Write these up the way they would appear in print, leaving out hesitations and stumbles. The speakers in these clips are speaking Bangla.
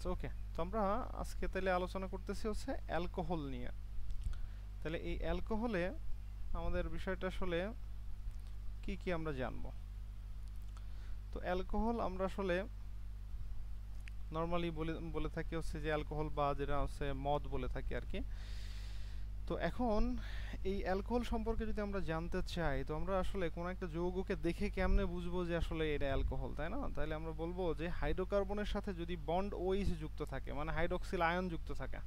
আচ্ছা ওকে, তো আমরা আজকে তাহলে আলোচনা করতেছি হচ্ছে অ্যালকোহল নিয়ে। তাহলে এই অ্যালকোহলে আমাদের বিষয়টা আসলে কি কি আমরা জানবো। তো অ্যালকোহল আমরা আসলে নর্মালি বলে বলে থাকি হচ্ছে যে অ্যালকোহল, বা যেটা হচ্ছে মদ বলে থাকি আর কি। তো এখন এই অ্যালকোহল সম্পর্কে যদি আমরা জানতে চাই, তো আমরা আসলে কোনো একটা যৌগকে দেখে কেমনে বুঝবো যে আসলে এটা অ্যালকোহল, তাই না? তাহলে আমরা বলবো যে হাইড্রোকার্বনের সাথে যদি বন্ড ওইস যুক্ত থাকে, মানে হাইড্রক্সিল আয়ন যুক্ত থাকে,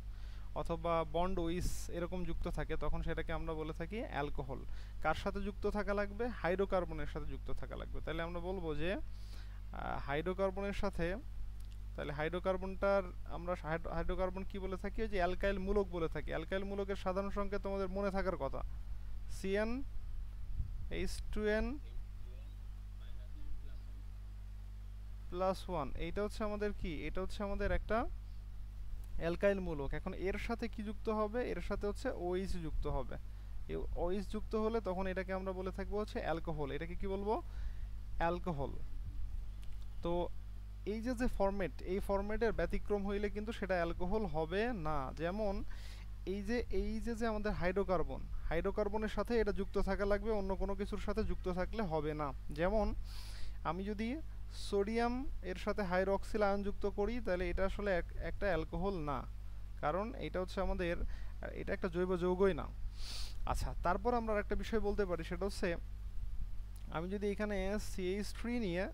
অথবা বন্ড ওইস এরকম যুক্ত থাকে, তখন সেটাকে আমরা বলে থাকি অ্যালকোহল। কার সাথে যুক্ত থাকা লাগবে? হাইড্রোকার্বনের সাথে যুক্ত থাকা লাগবে। তাহলে আমরা বলবো যে হাইড্রোকার্বনের সাথে, তাহলে হাইড্রোকার্বনটার আমরা হাইড্রোকার্বন কি বলে থাকি? ওই যে অ্যালকাইল মূলক বলে থাকি। অ্যালকাইল মূলকের সাধারণ সংখ্যা তোমাদের মনে থাকার কথা, সিএন H2N +1। এইটা হচ্ছে আমাদের কি, এটা হচ্ছে আমাদের একটা অ্যালকাইল মূলক। এখন এর সাথে কি যুক্ত হবে? এর সাথে হচ্ছে ওইস যুক্ত হবে। এই ওইস যুক্ত হলে তখন এটাকে আমরা বলে থাকবো হচ্ছে অ্যালকোহল। এটাকে কি বলবো? অ্যালকোহল। তো এই যে যে ফরম্যাট, এই ফরম্যাটের ব্যতিক্রম হইলে কিন্তু সেটা অ্যালকোহল হবে না। যেমন এই যে আমাদের হাইড্রোকার্বন, হাইড্রোকার্বনের সাথে এটা যুক্ত থাকা লাগবে, অন্য কোনো কিছুর সাথে যুক্ত থাকলে হবে না। যেমন আমি যদি সোডিয়াম এর সাথে হাইড্রক্সিল আয়ন যুক্ত করি, তাহলে এটা আসলে একটা অ্যালকোহল না, কারণ এটা হচ্ছে আমাদের, এটা একটা জৈব যৌগই না। আচ্ছা, তারপর আমরা একটা বিষয় বলতে পারি, সেটা হচ্ছে আমি যদি এখানে CH3 নিয়ে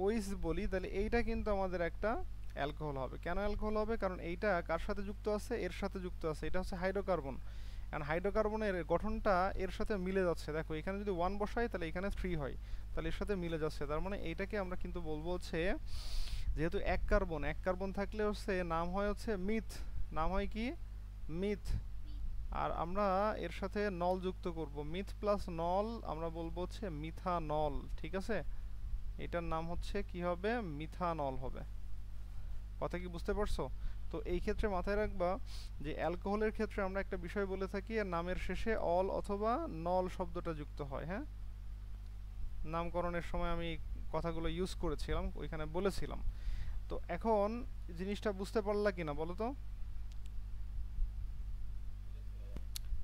ওইস বলি, তাহলে এইটা কিন্তু আমাদের একটা অ্যালকোহল হবে। কেন অ্যালকোহল হবে? কারণ এইটা কার সাথে যুক্ত আছে? এর সাথে যুক্ত আছে। এটা হচ্ছে হাইড্রোকার্বন, কারণ হাইড্রোকার্বনের গঠনটা এর সাথে মিলে যাচ্ছে। দেখো এখানে যদি 1 বসাই, তাহলে এখানে 3 হয়, তাহলে এর সাথে মিলে যাচ্ছে। তার মানে এইটাকে আমরা কিন্তু বলবো হচ্ছে, যেহেতু এক কার্বন, এক কার্বন থাকলে হচ্ছে নাম হয় হচ্ছে মিথ, নাম হয় কি? মিথ। আর আমরা এর সাথে নল যুক্ত করব, মিথ প্লাস নল আমরা বলবো হচ্ছে মিথানল। ঠিক আছে, এটার নাম হচ্ছে কি হবে? মিথানল হবে। কথা কি বুঝতে পারছো? তো এই ক্ষেত্রে মাথায় রাখবা যে অ্যালকোহলের ক্ষেত্রে আমরা একটা বিষয় বলে থাকি, আর নামের শেষে অল অথবা নল শব্দটা যুক্ত হয়। হ্যাঁ, নামকরণের সময় আমি কথাগুলো ইউজ করেছিলাম, ওইখানে বলেছিলাম। তো এখন জিনিসটা বুঝতে পারলা কিনা বলো তো?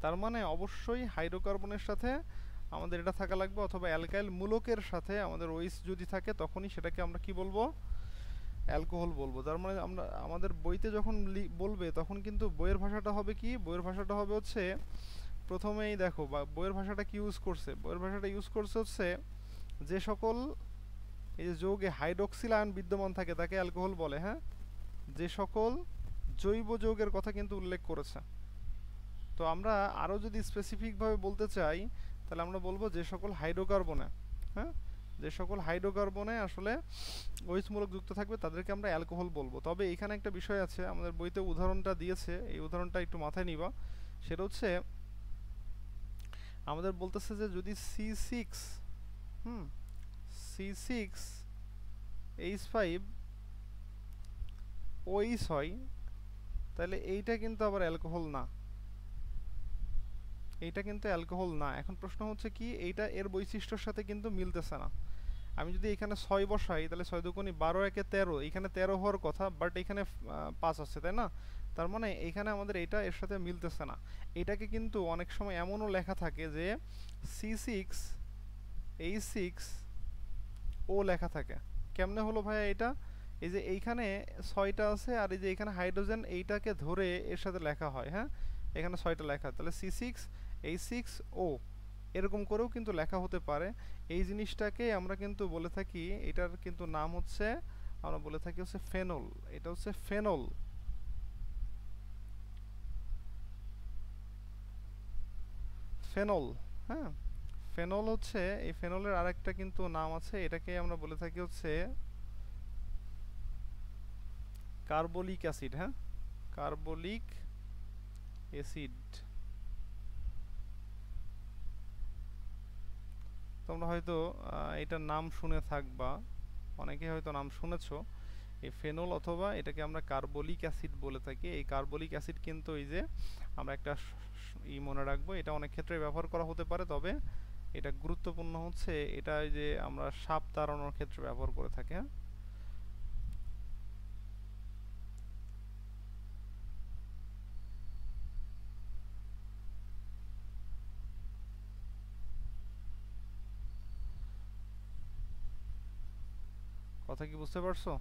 তার মানে অবশ্যই হাইড্রোকার্বনের সাথে আমাদের এটা থাকা লাগবে, অথবা অ্যালকাইল মূলকের সাথে আমাদের ওইস যদি থাকে, তখনই সেটাকে আমরা কি বলবো? অ্যালকোহল বলবো। তার মানে আমরা আমাদের বইতে যখন বলবে, তখন কিন্তু বইয়ের ভাষাটা হবে কি? বইয়ের ভাষাটা হবে হচ্ছে, প্রথমেই দেখো বা বইয়ের ভাষাটা কি ইউজ করছে? বইয়ের ভাষাটা ইউজ করছে হচ্ছে, যে সকল এই যে যৌগে হাইড্রক্সিল আয়ন বিদ্যমান থাকে তাকে অ্যালকোহল বলে। হ্যাঁ, যে সকল জৈব যৌগের কথা কিন্তু উল্লেখ করেছে। তো আমরা আরও যদি স্পেসিফিকভাবে বলতে চাই, তাহলে আমরা বলবো যে সকল হাইড্রোকার্বনে, হ্যাঁ, যে সকল হাইড্রোকার্বনে আসলে ওইসমূলক যুক্ত থাকবে তাদেরকে আমরা অ্যালকোহল বলবো। তবে এখানে একটা বিষয় আছে, আমাদের বইতে উদাহরণটা দিয়েছে, এই উদাহরণটা একটু মাথায় নিবা। সেটা হচ্ছে আমাদের বলতেছে যে যদি C6, হুম, C6H5 ওইস হয়, তাহলে এইটা কিন্তু আবার অ্যালকোহল না, এইটা কিন্তু অ্যালকোহল না। এখন প্রশ্ন হচ্ছে কি, এইটা এর বৈশিষ্ট্যর সাথে কিন্তু মিলতেছে না। আমি যদি এখানে 6 বসাই, তাহলে 6 দুগুণি 12, একে 13, এখানে 13 হওয়ার কথা, বাট এখানে 5 আছে, তাই না? তার মানে এইখানে আমাদের এইটা এর সাথে মিলতেছে না। এটাকে কিন্তু অনেক সময় এমনও লেখা থাকে যে C6H6O লেখা থাকে। কেমনে হলো ভাইয়া এটা? এই যে এইখানে 6টা আছে, আর এই যে এখানে হাইড্রোজেন, এইটাকে ধরে এর সাথে লেখা হয়। হ্যাঁ, এখানে 6টা লেখা, তাহলে C6H6O এরকম করেও কিন্তু লেখা হতে পারে। এই জিনিসটাকে আমরা কিন্তু বলে থাকি, এটার কিন্তু নাম হচ্ছে, আমরা বলে থাকি হচ্ছে ফেনল। এটা হচ্ছে ফেনল, ফেনল। হ্যাঁ, ফেনল হচ্ছে, এই ফেনলের আরেকটা কিন্তু নাম আছে, এটাকে আমরা বলে থাকি হচ্ছে কার্বলিক অ্যাসিড। হ্যাঁ, কার্বলিক অ্যাসিড। তোমরা হয়তো এটার নাম শুনে থাকবা, অনেকে হয়তো নাম শুনেছো, এই ফেনল, অথবা এটাকে আমরা কার্বলিক অ্যাসিড বলে থাকি। এই কার্বলিক অ্যাসিড কিন্তু এই যে আমরা একটা মনে রাখবো, এটা অনেক ক্ষেত্রে ব্যবহার করা হতে পারে, তবে এটা গুরুত্বপূর্ণ হচ্ছে, এটা এই যে আমরা সাপ তাড়ানোর ক্ষেত্রে ব্যবহার করে থাকি। হ্যাঁ, কথা কি বুঝতে পারছো?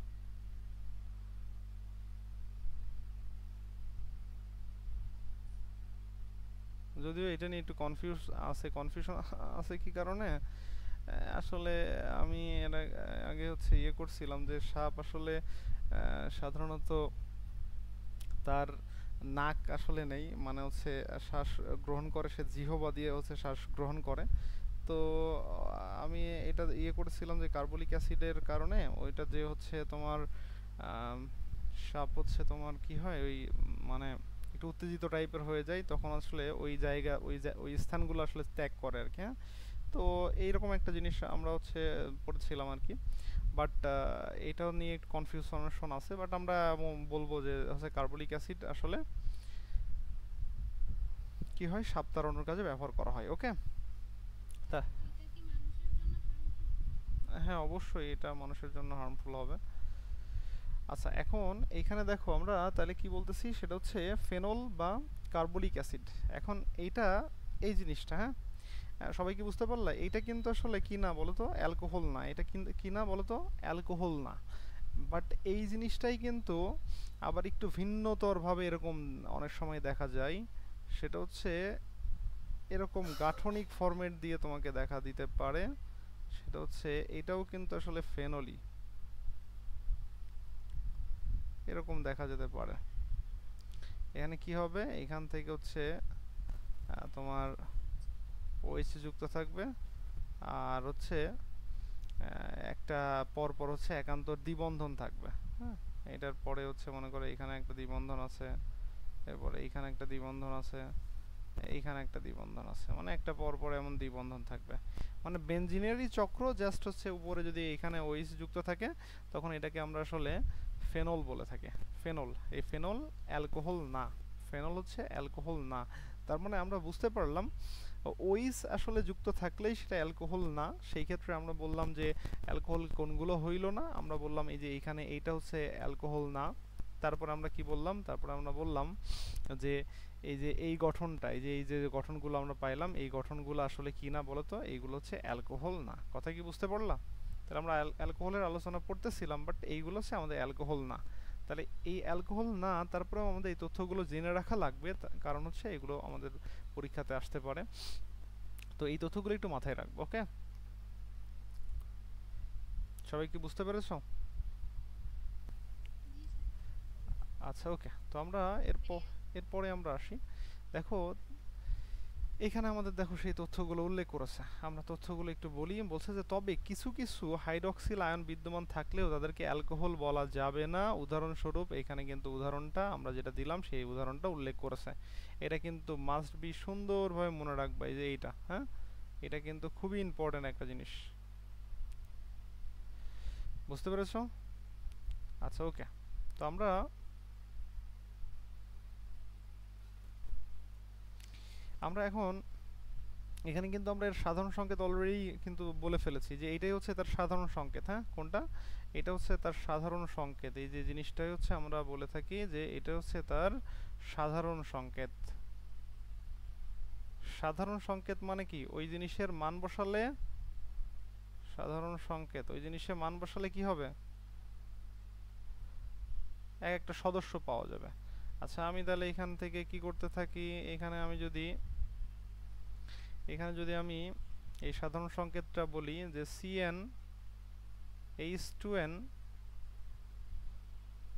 যদিও এটা নিয়ে একটু কনফিউশন আছে কি কারণে, আসলে আমি এর আগে হচ্ছে ইয়ে করছিলাম যে সাপ আসলে সাধারণত তার নাক আসলে নেই, মানে হচ্ছে শ্বাস গ্রহণ করে, সে জিহ্বা দিয়ে হচ্ছে শ্বাস গ্রহণ করে। তো আমি এটা ইয়ে করেছিলাম যে কার্বলিক অ্যাসিডের কারণে ওইটা যে হচ্ছে তোমার আম, সাপ হচ্ছে তোমার কি হয় ওই মানে একটু উত্তেজিত টাইপের হয়ে যায়, তখন আসলে ওই জায়গা ওই স্থানগুলো আসলে ত্যাগ করে আর কি, হ্যাঁ। তো এইরকম একটা জিনিস আমরা হচ্ছে পড়েছিলাম আর কি। বাট এটাও নিয়ে একটু কনফিউশন আছে, বাট আমরা বলবো যে হচ্ছে কার্বলিক অ্যাসিড আসলে কি হয় সাপ তাড়ানোর কাজে ব্যবহার করা হয়, ওকে। তা হ্যাঁ, অবশ্যই এটা মানুষের জন্য হার্মফুল হবে। আচ্ছা, এখন এইখানে দেখো আমরা তাহলে কি বলতেছি, সেটা হচ্ছে ফেনল বা কার্বলিক অ্যাসিড। এখন এইটা এই জিনিসটা, হ্যাঁ, সবাই কি বুঝতে পারলা? এইটা কিন্তু আসলে কি না বলো তো, অ্যালকোহল না। এটা কিন্তু কি না বলো তো, অ্যালকোহল না। বাট এই জিনিসটাই কিন্তু আবার একটু ভিন্নতর ভাবে এরকম অনেক সময় দেখা যায়। সেটা হচ্ছে এরকম গাঠনিক ফরম্যাট দিয়ে তোমাকে দেখা দিতে পারে। সেটা হচ্ছে এটাও কিন্তু আসলে ফেনলই, এরকম দেখা যেতে পারে। এখানে কি হবে, এখান থেকে হচ্ছে তোমার ওএইচ যুক্ত থাকবে, আর হচ্ছে একটা পরপর হচ্ছে একান্তর দ্বিবন্ধন থাকবে, হ্যাঁ। এটার পরে হচ্ছে মনে করো এখানে একটা দ্বিবন্ধন আছে, এরপরে এইখানে একটা দ্বিবন্ধন আছে, এইখানে একটা দ্বিবন্ধন আছে, মানে একটা পর পর এমন দ্বিবন্ধন থাকবে। মানে বেনজিনেরই চক্র, জাস্ট হচ্ছে উপরে যদি এখানে ওইস যুক্ত থাকে তখন এটাকে আমরা আসলে ফেনল বলে থাকি। ফেনল, এই ফেনল অ্যালকোহল না, ফেনল হচ্ছে অ্যালকোহল না। তার মানে আমরা বুঝতে পারলাম ওইস আসলে যুক্ত থাকলেই সেটা অ্যালকোহল না। সেই ক্ষেত্রে আমরা বললাম যে অ্যালকোহল কোনগুলো হইল না, আমরা বললাম এই যে এইখানে এইটা হচ্ছে অ্যালকোহল না। তারপর আমরা কি বললাম, তারপর আমরা বললাম যে এই যে এই গঠনটা, এই যে গঠনগুলো আমরা পাইলাম, এই গঠনগুলো আসলে কি না বলতো, এইগুলো হচ্ছে অ্যালকোহল না। কথা কি বুঝতে পারলাম? তাহলে আমরা অ্যালকোহলের আলোচনা করতেছিলাম, বাট এইগুলো হচ্ছে আমাদের অ্যালকোহল না। তাহলে এই অ্যালকোহল না, তারপরেও আমাদের এই তথ্যগুলো জেনে রাখা লাগবে, কারণ হচ্ছে এগুলো আমাদের পরীক্ষাতে আসতে পারে। তো এই তথ্যগুলো একটু মাথায় রাখবো, ওকে। সবাই কি বুঝতে পেরেছো? আচ্ছা, ওকে। তো আমরা এরপরে আমরা আসি। দেখো এখানে আমাদের দেখো সেই তথ্যগুলো উল্লেখ করেছে, আমরা তথ্যগুলো একটু বলি। বলছে যে তবে কিছু কিছু হাইড্রক্সিল আয়ন বিদ্যমান থাকলেও তাদেরকে অ্যালকোহল বলা যাবে না। উদাহরণস্বরূপ এখানে কিন্তু উদাহরণটা আমরা যেটা দিলাম সেই উদাহরণটা উল্লেখ করেছে। এটা কিন্তু মাস্ট বি সুন্দরভাবে মনে রাখবা, এই যে এইটা, হ্যাঁ, এটা কিন্তু খুবই ইম্পর্টেন্ট একটা জিনিস। বুঝতে পেরেছো? আচ্ছা, ওকে। তো আমরা এখন এখানে কিন্তু আমরা এর সাধারণ সংকেত অলরেডি কিন্তু বলে ফেলেছি যে এইটাই হচ্ছে তার সাধারণ সংকেত, হ্যাঁ। কোনটা? এটা হচ্ছে তার সাধারণ সংকেত। এই যে জিনিসটাই হচ্ছে আমরা বলে থাকি যে এটা হচ্ছে তার সাধারণ সংকেত। সাধারণ সংকেত মানে কি, ওই জিনিসের মান বসালে, সাধারণ সংকেত ওই জিনিসের মান বসালে কি হবে, এক একটা সদস্য পাওয়া যাবে। আচ্ছা, আমি তাহলে এখান থেকে কি করতে থাকি, এখানে যদি আমি এই সাধারণ সংকেতটা বলি যে CnH2n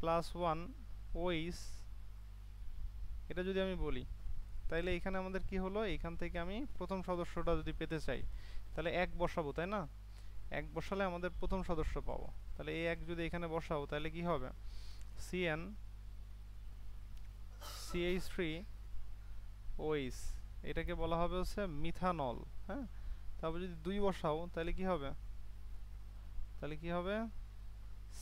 +1 OH, এটা যদি আমি বলি, তাইলে এখানে আমাদের কি হলো, এখান থেকে আমি প্রথম সদস্যটা যদি পেতে চাই তাহলে এক বসাবো, তাই না? এক বসালে আমাদের প্রথম সদস্য পাবো। তাহলে এই এক যদি এখানে বসাবো তাহলে কি হবে, Cn CH3OH, এটাকে বলা হবে হচ্ছে মিথানল, হ্যাঁ। তারপর যদি দুই বসাও তাহলে কি হবে,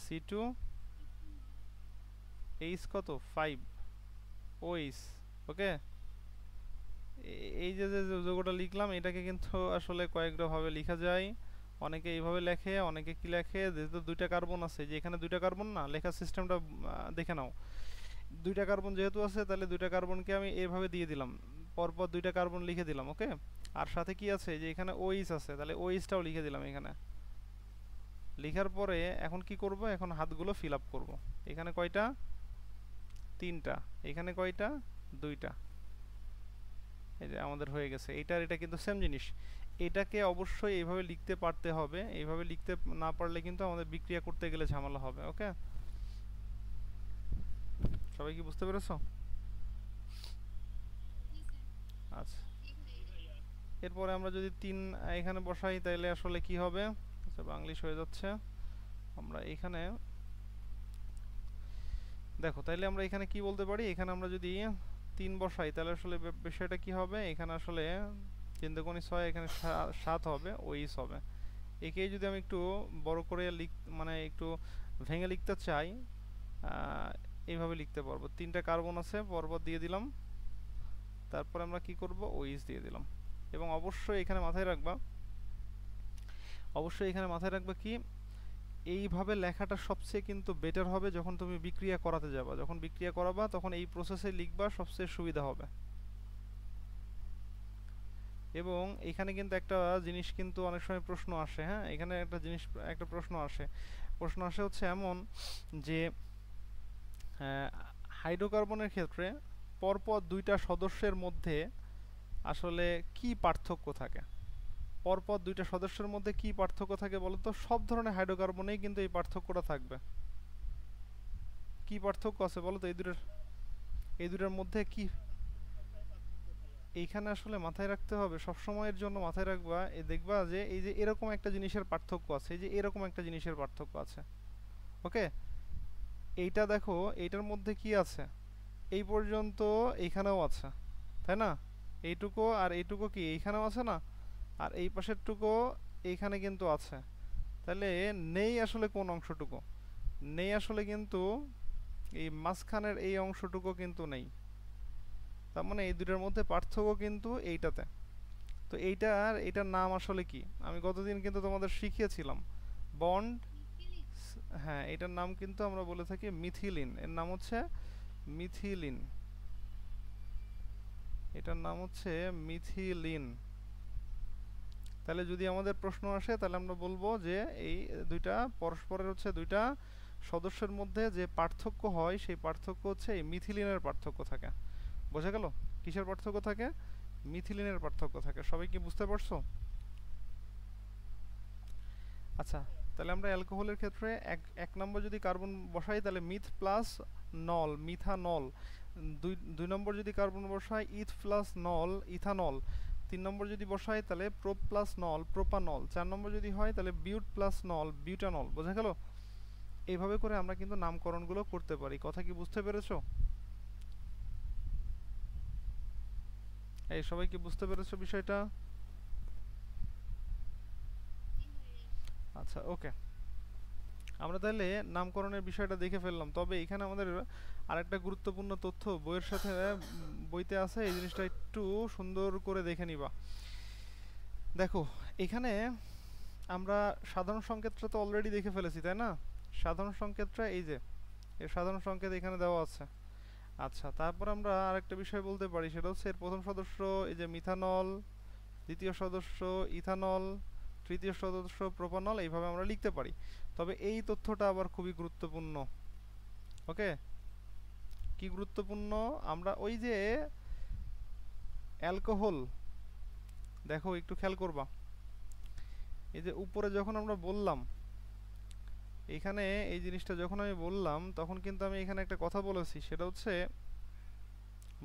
C2H কত 5OH, ওকে। এই যে যে যোগটা লিখলাম এটাকে কিন্তু আসলে কয়েকটা ভাবে লেখা যায়। অনেকে এইভাবে লেখে, অনেকে কি লেখে, যেহেতু দুইটা কার্বন আছে, যে এখানে দুইটা কার্বন না, লেখার সিস্টেমটা দেখে নাও। দুইটা কার্বন যেহেতু আছে তাহলে দুইটা কার্বনকে আমি এইভাবে দিয়ে দিলাম, পরপর দুইটা কার্বন লিখে দিলাম, ওকে। আর সাথে কি আছে, যে এখানে ওইচ আছে, তাহলে ওইচটাও লিখে দিলাম এখানে। লেখার পরে এখন কি করব, এখন হাতগুলো ফিল আপ করবো। এখানে কয়টা, 3টা, এখানে কয়টা, 2টা। এই যে আমাদের হয়ে গেছে। এইটার এটা কিন্তু সেম জিনিস। এটাকে অবশ্যই এইভাবে লিখতে পারতে হবে, এইভাবে লিখতে না পারলে কিন্তু আমাদের বিক্রিয়া করতে গেলে ঝামেলা হবে। ওকে, সবাই কি বুঝতে পেরেছো? আচ্ছা, এরপরে আমরা যদি 3 এখানে বসাই তাহলে আসলে কি হবে? আচ্ছা, বাংলিশ হয়ে যাচ্ছে। আমরা এখানে দেখো, তাইলে আমরা এখানে কি বলতে পারি, এখানে আমরা যদি 3 বসাই তাহলে আসলে বিষয়টা কি হবে, এখানে আসলে 3 দুগুণে 6, এখানে 7 হবে, ওইস হবে। একেই যদি আমি একটু বড় করে মানে একটু ভেঙে লিখতে চাই, এইভাবে লিখতে পারবো। 3টা কার্বন আছে, পরপর দিয়ে দিলাম, তারপর আমরা কি করব, ওইস দিয়ে দিলাম। এবং অবশ্যই এখানে মাথায় রাখবা, অবশ্যই এখানে মাথায় রাখবা কি, এইভাবে লেখাটা সবচেয়ে কিন্তু বেটার হবে যখন তুমি বিক্রিয়া করাতে যাবা। যখন বিক্রিয়া করাবা তখন এই প্রসেসে লিখবা, সবচেয়ে সুবিধা হবে। এবং এখানে কিন্তু একটা জিনিস কিন্তু অনেক সময় প্রশ্ন আসে, হ্যাঁ, এখানে একটা প্রশ্ন আসে। প্রশ্ন আসে হচ্ছে এমন যে হাইড্রোকার্বনের ক্ষেত্রে পরপর 2টা সদস্যের মধ্যে আসলে কি পার্থক্য থাকে। পরপর 2টা সদস্যের মধ্যে কি পার্থক্য থাকে বলো তো? সব ধরনের হাইড্রোকার্বনেই কিন্তু এই পার্থক্যটা থাকবে। কি পার্থক্য আছে বলো তো এই দুটার মধ্যে কি? এইখানে আসলে মাথায় রাখতে হবে, সব সময়ের জন্য মাথায় রাখবা, দেখবা যে এই যে এরকম একটা জিনিসের পার্থক্য আছে, এই যে এরকম একটা জিনিসের পার্থক্য আছে। ওকে, এইটা দেখো, এইটার মধ্যে কি আছে, এই পর্যন্ত এইখানেও আছে, তাই না? এইটুকু আর এইটুকু কি এইখানেও আছে না? আর এই পাশেরটুকু এইখানে কিন্তু আছে। তাহলে নেই আসলে কোন অংশটুকু? নেই আসলে কিন্তু এই মাঝখানের এই অংশটুকু কিন্তু নেই। তার মানে এই দুটোর মধ্যে পার্থক্য কিন্তু এইটাতে। তো এইটার নাম আসলে কি? আমি গতদিন কিন্তু তোমাদের শিখিয়েছিলাম, বন্ড। হ্যাঁ, এটার নাম কিন্তু আমরা বলে থাকি মিথিলিন। এর নাম হচ্ছে মিথিলিন। এটার নাম হচ্ছে মিথিলিন। তাহলে যদি আমাদের প্রশ্ন আসে তাহলে আমরা বলবো যে এই দুইটা পরস্পরের হচ্ছে 2টা সদস্যের মধ্যে যে পার্থক্য হয় সেই পার্থক্য হচ্ছে এই মিথিলিনের পার্থক্য থাকে। বোঝা গেল? কিসের পার্থক্য থাকে? মিথিলিনের পার্থক্য থাকে। সবাই কি বুঝতে পারছো? আচ্ছা, তাহলে আমরা অ্যালকোহলের ক্ষেত্রে এক নম্বর যদি কার্বন বসাই তাহলে মিথ প্লাস নল, মিথানল। দুই নম্বর যদি কার্বন বসাই ইথ প্লাস নল, ইথানল। 3 নম্বর যদি বসাই তাহলে প্রোপ প্লাস নল, প্রোপানল। 4 নম্বর যদি হয় তাহলে বিউট প্লাস নল, বিউটানল। বোঝা গেল? এইভাবে করে আমরা কিন্তু নামকরণগুলো করতে পারি। কথা কি বুঝতে পেরেছো? এই সবাই কি বুঝতে পেরেছো বিষয়টা? আচ্ছা, ওকে, আমরা তাহলে নামকরণের বিষয়টা দেখে ফেললাম। তবে এখানে আমাদের আরেকটা গুরুত্বপূর্ণ তথ্য বইয়ের সাথে বইতে আছে, এই জিনিসটা একটু সুন্দর করে দেখে নিবা। দেখো, এখানে আমরা সাধারণ সংকেতটা তো অলরেডি দেখে ফেলেছি, তাই না? সাধারণ সংকেতটা এই যে এর সাধারণ সংকেত এখানে দেওয়া আছে। আচ্ছা, তারপর আমরা আরেকটা বিষয় বলতে পারি, সেটা হচ্ছে এর প্রথম সদস্য এই যে মিথানল, দ্বিতীয় সদস্য ইথানল, তৃতীয় সদস্য প্রোপানল, এইভাবে আমরা লিখতে পারি। তবে এই তথ্যটা আবার খুবই গুরুত্বপূর্ণ। ওকে, কি গুরুত্বপূর্ণ? আমরা ওই যে অ্যালকোহল, দেখো একটু খেয়াল করবা, এই যে উপরে যখন আমরা বললাম, এখানে এই জিনিসটা যখন আমি বললাম তখন কিন্তু আমি এখানে একটা কথা বলেছি, সেটা হচ্ছে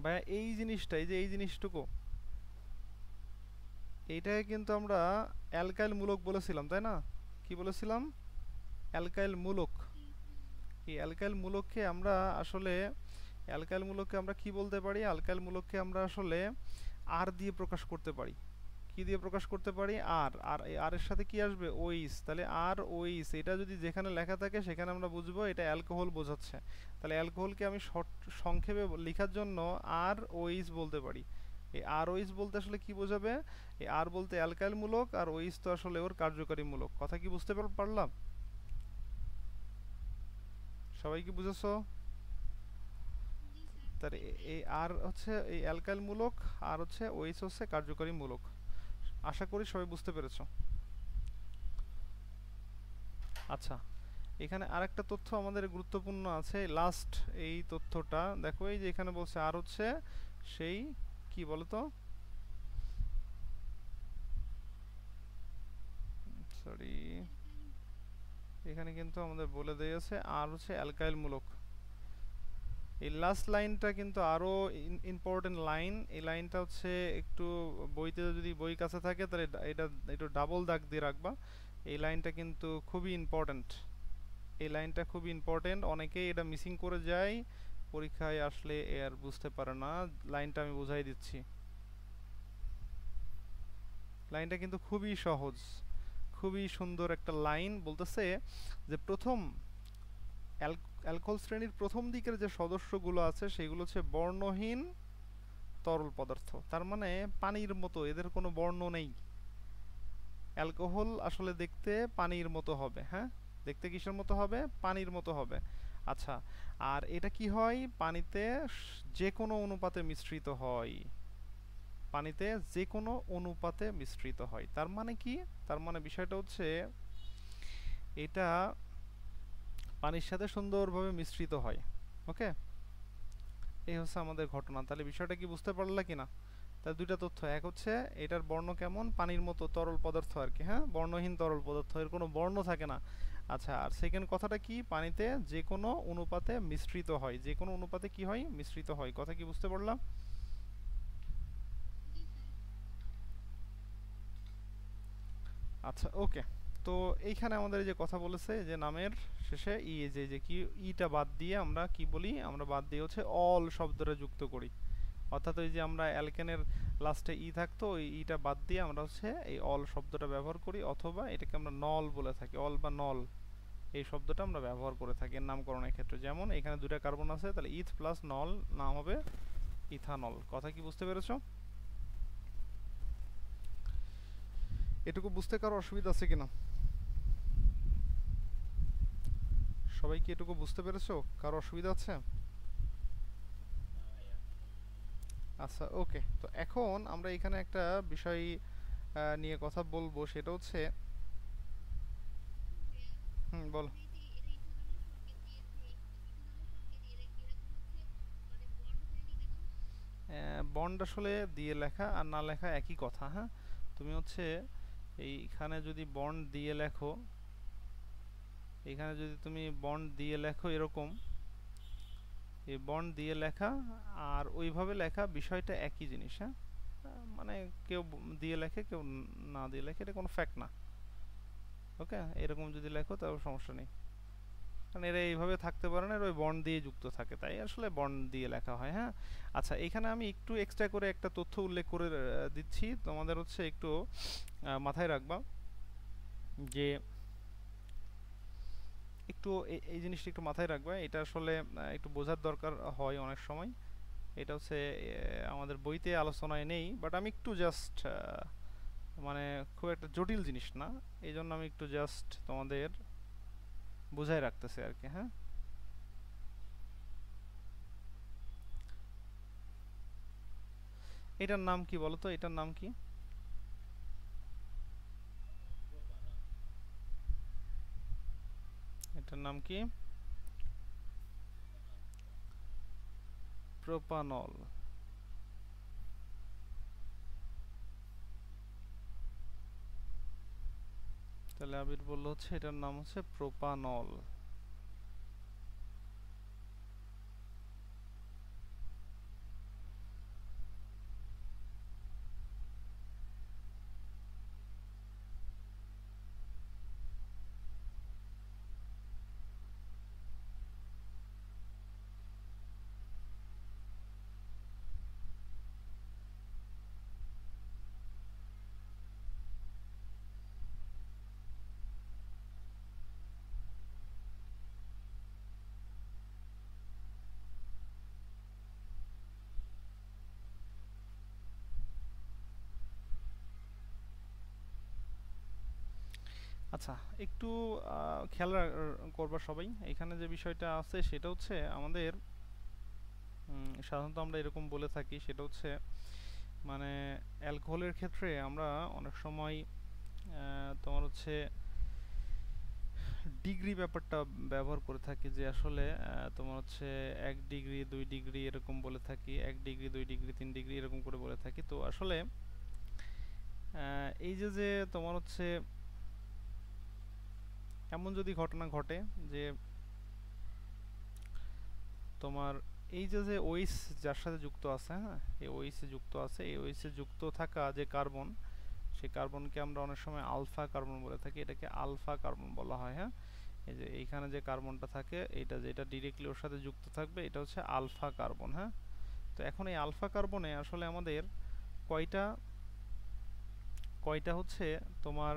ভাইয়া এই জিনিসটা, এই যে এই জিনিসটুকু, এইটাকে কিন্তু আমরা অ্যালকাইল মূলক বলেছিলাম, তাই না? কি বলেছিলাম? অ্যালকাইল মূলক। এই অ্যালকাইল মূলককে আমরা আসলে অ্যালকাইল মূলককে আমরা কি বলতে পারি? অ্যালকাইল মূলককে আমরা আসলে আর দিয়ে প্রকাশ করতে পারি। কি দিয়ে প্রকাশ করতে পারি? আর। আর এই আর এর সাথে কি আসবে? ওইস। তাহলে আর ওইস, এটা যদি যেখানে লেখা থাকে সেখানে আমরা বুঝবো এটা অ্যালকোহল বোঝাচ্ছে। তাহলে অ্যালকোহলকে আমি শর্ট সংক্ষেপে লেখার জন্য আর ওইস বলতে পারি। এই আর ওইস বলতে আসলে কি বোঝাবে? এই আর বলতে অ্যালকাইল মূলক, আর ওইস তো আসলে ওর কার্যকারী মূলক। কথা কি বুঝতে পারলাম? সবাই কি বুঝেছো? তাহলে এই আর হচ্ছে এই অ্যালকাইল মূলক, আর হচ্ছে ওইস হচ্ছে কার্যকারী মূলক। আশা করি সবাই বুঝতে পেরেছো। আচ্ছা, এখানে আরেকটা তথ্য আমাদের গুরুত্বপূর্ণ আছে, লাস্ট এই তথ্যটা দেখো, এই যে এখানে বলছে আর হচ্ছে সেই কি বলতো, সরি, এখানে কিন্তু আমাদের বলে দিয়েছে আর হচ্ছে অ্যালকাইল মূলক। এই লাস্ট লাইনটা কিন্তু আরো ইম্পর্টেন্ট লাইন। এই লাইনটা হচ্ছে একটু বইতে যদি বই কাছে থাকে তাহলে এটা একটু ডাবল দাগ দিয়ে রাখবা। এই লাইনটা কিন্তু খুবই ইম্পর্টেন্ট, এই লাইনটা খুবই ইম্পর্টেন্ট, অনেকেই এটা মিসিং করে যায়, পরীক্ষায় আসলে আর বুঝতে পারে না। লাইনটা আমি বুঝাই দিচ্ছি, লাইনটা কিন্তু খুবই সহজ, খুবই সুন্দর একটা লাইন। বলতেছে যে প্রথম অ্যালকোহল শ্রেণীর প্রথম দিকের যে সদস্যগুলো আছে সেগুলো হচ্ছে বর্ণহীন তরল পদার্থ, তার মানে পানির মতো, এদের কোনো বর্ণ নেই। অ্যালকোহল আসলে দেখতে পানির মতো হবে, হ্যাঁ, দেখতে কিসের মতো হবে, পানির মতো হবে। আচ্ছা, আর এটা কি হয়, পানিতে যে কোনো অনুপাতে মিশ্রিত হয়, পানিতে যে কোনো অনুপাতে মিশ্রিত হয়। তার মানে কি, তার মানে বিষয়টা হচ্ছে এটা পানির সাথে সুন্দরভাবে মিশ্রিত হয়। ওকে, এই হচ্ছে আমাদের ঘটনা। তাহলে বিষয়টা কি বুঝতে পারলা কিনা? তার দুইটা তথ্য, এক হচ্ছে এটার বর্ণ কেমন, পানির মতো তরল পদার্থ আর কি, হ্যাঁ, বর্ণহীন তরল পদার্থ, এর কোনো বর্ণ থাকে না। আচ্ছা, আর সেকেন্ড কথাটা কি, পানিতে যে কোনো অনুপাতে মিশ্রিত হয়, যে কোনো অনুপাতে কি হয়, মিশ্রিত হয়। কথা কি বুঝতে পারলাম? আচ্ছা, ওকে। তো এইখানে আমাদের এই যে কথা বলেছে যে নামের শেষে ই, যে কি ইটা বাদ দিয়ে আমরা কি বলি, আমরা বাদ দিয়ে হচ্ছে অল শব্দটা যুক্ত করি। অর্থাৎ ওই যে আমরা অ্যালকেনের লাস্টে ই থাকতো, ওই ইটা বাদ দিয়ে আমরা হচ্ছে এই অল শব্দটা ব্যবহার করি, অথবা এটাকে আমরা নল বলে থাকি, অল বা নল এই শব্দটা আমরা ব্যবহার করে থাকি এর নামকরণের ক্ষেত্রে। যেমন এখানে দুটা কার্বন আছে, তাহলে ইথ প্লাস নল নাম হবে ইথানল। কথা কি বুঝতে পেরেছো? এটুকু বুঝতে কারো অসুবিধা আছে কিনা? সবাই কি এটুকু বুঝতে পেরেছো? কারো অসুবিধা আছে? আচ্ছা, ওকে। তো এখন আমরা এখানে একটা বিষয় নিয়ে কথা বলবো, সেটা হচ্ছে, হুম, বলো। বন্ড আসলে দিয়ে লেখা আর না লেখা একই কথা, হ্যাঁ। তুমি হচ্ছে এইখানে যদি বন্ড দিয়ে লেখো, এখানে যদি তুমি বন্ড দিয়ে লেখো এরকম, এই বন্ড দিয়ে লেখা আর ওইভাবে লেখা বিষয়টা একই জিনিস, হ্যাঁ। মানে কেউ দিয়ে লেখে, কেউ না দিয়ে লেখে, এটা কোনো ফ্যাক্ট না। ওকে, এরকম যদি লেখো তাহলে সমস্যা নেই, কারণ এরা এইভাবে থাকতে পারে না, এরা ওই বন্ড দিয়ে যুক্ত থাকে, তাই আসলে বন্ড দিয়ে লেখা হয়, হ্যাঁ। আচ্ছা, এখানে আমি একটু এক্সট্রা করে একটা তথ্য উল্লেখ করে দিচ্ছি তোমাদের, হচ্ছে একটু মাথায় রাখবা যে একটু এই জিনিসটা একটু মাথায় রাখবা, এটা আসলে একটু বোঝার দরকার হয় অনেক সময়। এটা হচ্ছে আমাদের বইতে আলোচনায় নেই, বাট আমি একটু জাস্ট মানে খুব একটা জটিল জিনিস না, এই জন্য আমি একটু জাস্ট তোমাদের বুঝাই রাখতেছি আর কি, হ্যাঁ। এটার নাম কি বলো তো, এটার নাম কি? এটার নাম কি? প্রোপানল। তাহলে আবির বললো হচ্ছে এটার নাম হচ্ছে প্রোপানল। আচ্ছা, একটু খেয়াল করবা সবাই, এখানে যে বিষয়টা আছে সেটা হচ্ছে আমাদের সাধারণত আমরা এরকম বলে থাকি, সেটা হচ্ছে মানে অ্যালকোহলের ক্ষেত্রে আমরা অনেক সময় তোমার হচ্ছে ডিগ্রি ব্যাপারটা ব্যবহার করে থাকি, যে আসলে তোমার হচ্ছে 1 ডিগ্রি 2 ডিগ্রি এরকম বলে থাকি, 1 ডিগ্রি 2 ডিগ্রি 3 ডিগ্রি এরকম করে বলে থাকি। তো আসলে এই যে যে তোমার হচ্ছে এমন যদি ঘটনা ঘটে যে তোমার এই যে যে ওইস যার সাথে যুক্ত আছে, হ্যাঁ, এই ওইসে যুক্ত আছে, এই ওইসে যুক্ত থাকা যে কার্বন, সেই কার্বনকে আমরা অনেক সময় আলফা কার্বন বলে থাকি, এটাকে আলফা কার্বন বলা হয়। হ্যাঁ, এই যে এইখানে যে কার্বনটা থাকে, এটা যেটা ডিরেক্টলি ওর সাথে যুক্ত থাকবে, এটা হচ্ছে আলফা কার্বন। হ্যাঁ, তো এখন এই আলফা কার্বনে আসলে আমাদের কয়টা কয়টা হচ্ছে তোমার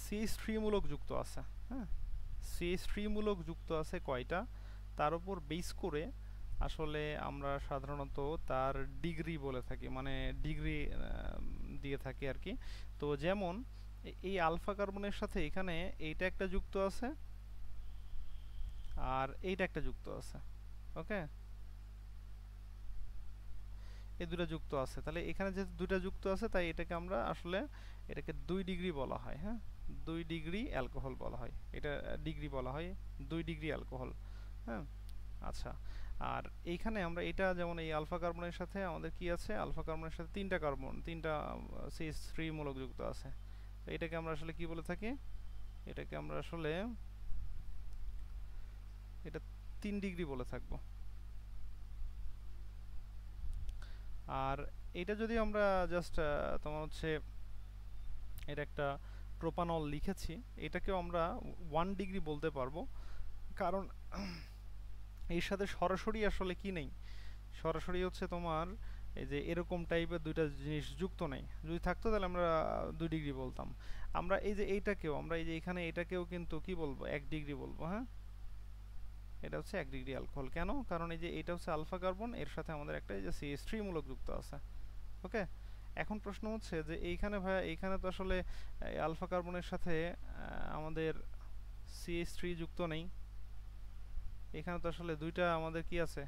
CH3 মূলক যুক্ত আছে। হ্যাঁ, CH3 মূলক যুক্ত আছে কয়টা, তার উপর বেস করে আসলে আমরা সাধারণত তার ডিগ্রি বলে থাকি, মানে ডিগ্রি দিয়ে থাকি আর কি। তো যেমন এই আলফা কার্বনের সাথে এখানে এইটা একটা যুক্ত আছে আর এইটা একটা যুক্ত আছে। ওকে, এই দুটো যুক্ত আছে, তাহলে এখানে যে দুটো যুক্ত আছে তাই এটাকে আমরা আসলে এটাকে 2 ডিগ্রি বলা হয়। হ্যাঁ, 2 ডিগ্রি অ্যালকোহল বলা হয়, এটা ডিগ্রি বলা হয় 2 ডিগ্রি অ্যালকোহল। হ্যাঁ, আচ্ছা। আর এইখানে আমরা এটা যেমন এই আলফা কার্বনের সাথে আমাদের কি আছে, আলফা কার্বনের সাথে তিনটা কার্বন, তিনটা CH3 মূলক যুক্ত আছে। তো এটাকে আমরা আসলে কি বলে থাকি, এটাকে আমরা আসলে এটা 3 ডিগ্রি বলে থাকবো। আর এটা যদি আমরা জাস্ট তোমার হচ্ছে এটা একটা প্রোপানল লিখেছি, এটাকেও আমরা 1 ডিগ্রি বলতে পারবো, কারণ এর সাথে সরাসরি আসলে কি নেই, সরাসরি হচ্ছে তোমার এই যে এরকম টাইপের দুইটা জিনিস যুক্ত নেই, যদি থাকতো তাহলে আমরা 2 ডিগ্রি বলতাম। আমরা এই যে এইটাকেও আমরা এই যে এখানে এটাকেও কিন্তু কি বলবো, 1 ডিগ্রি বলবো। হ্যাঁ, এটা হচ্ছে 1 ডিগ্রি অ্যালকোহল। কেন, কারণ এই যে এটা হচ্ছে আলফা কার্বন, এর সাথে আমাদের একটা এই যে CH3 মূলক যুক্ত আছে। ওকে, এখন প্রশ্ন হচ্ছে যে এইখানে ভাইয়া এইখানে তো আসলে আলফা কার্বনের সাথে আমাদের CH3 যুক্ত নেই, এখানে তো আসলে দুইটা আমাদের কি আছে,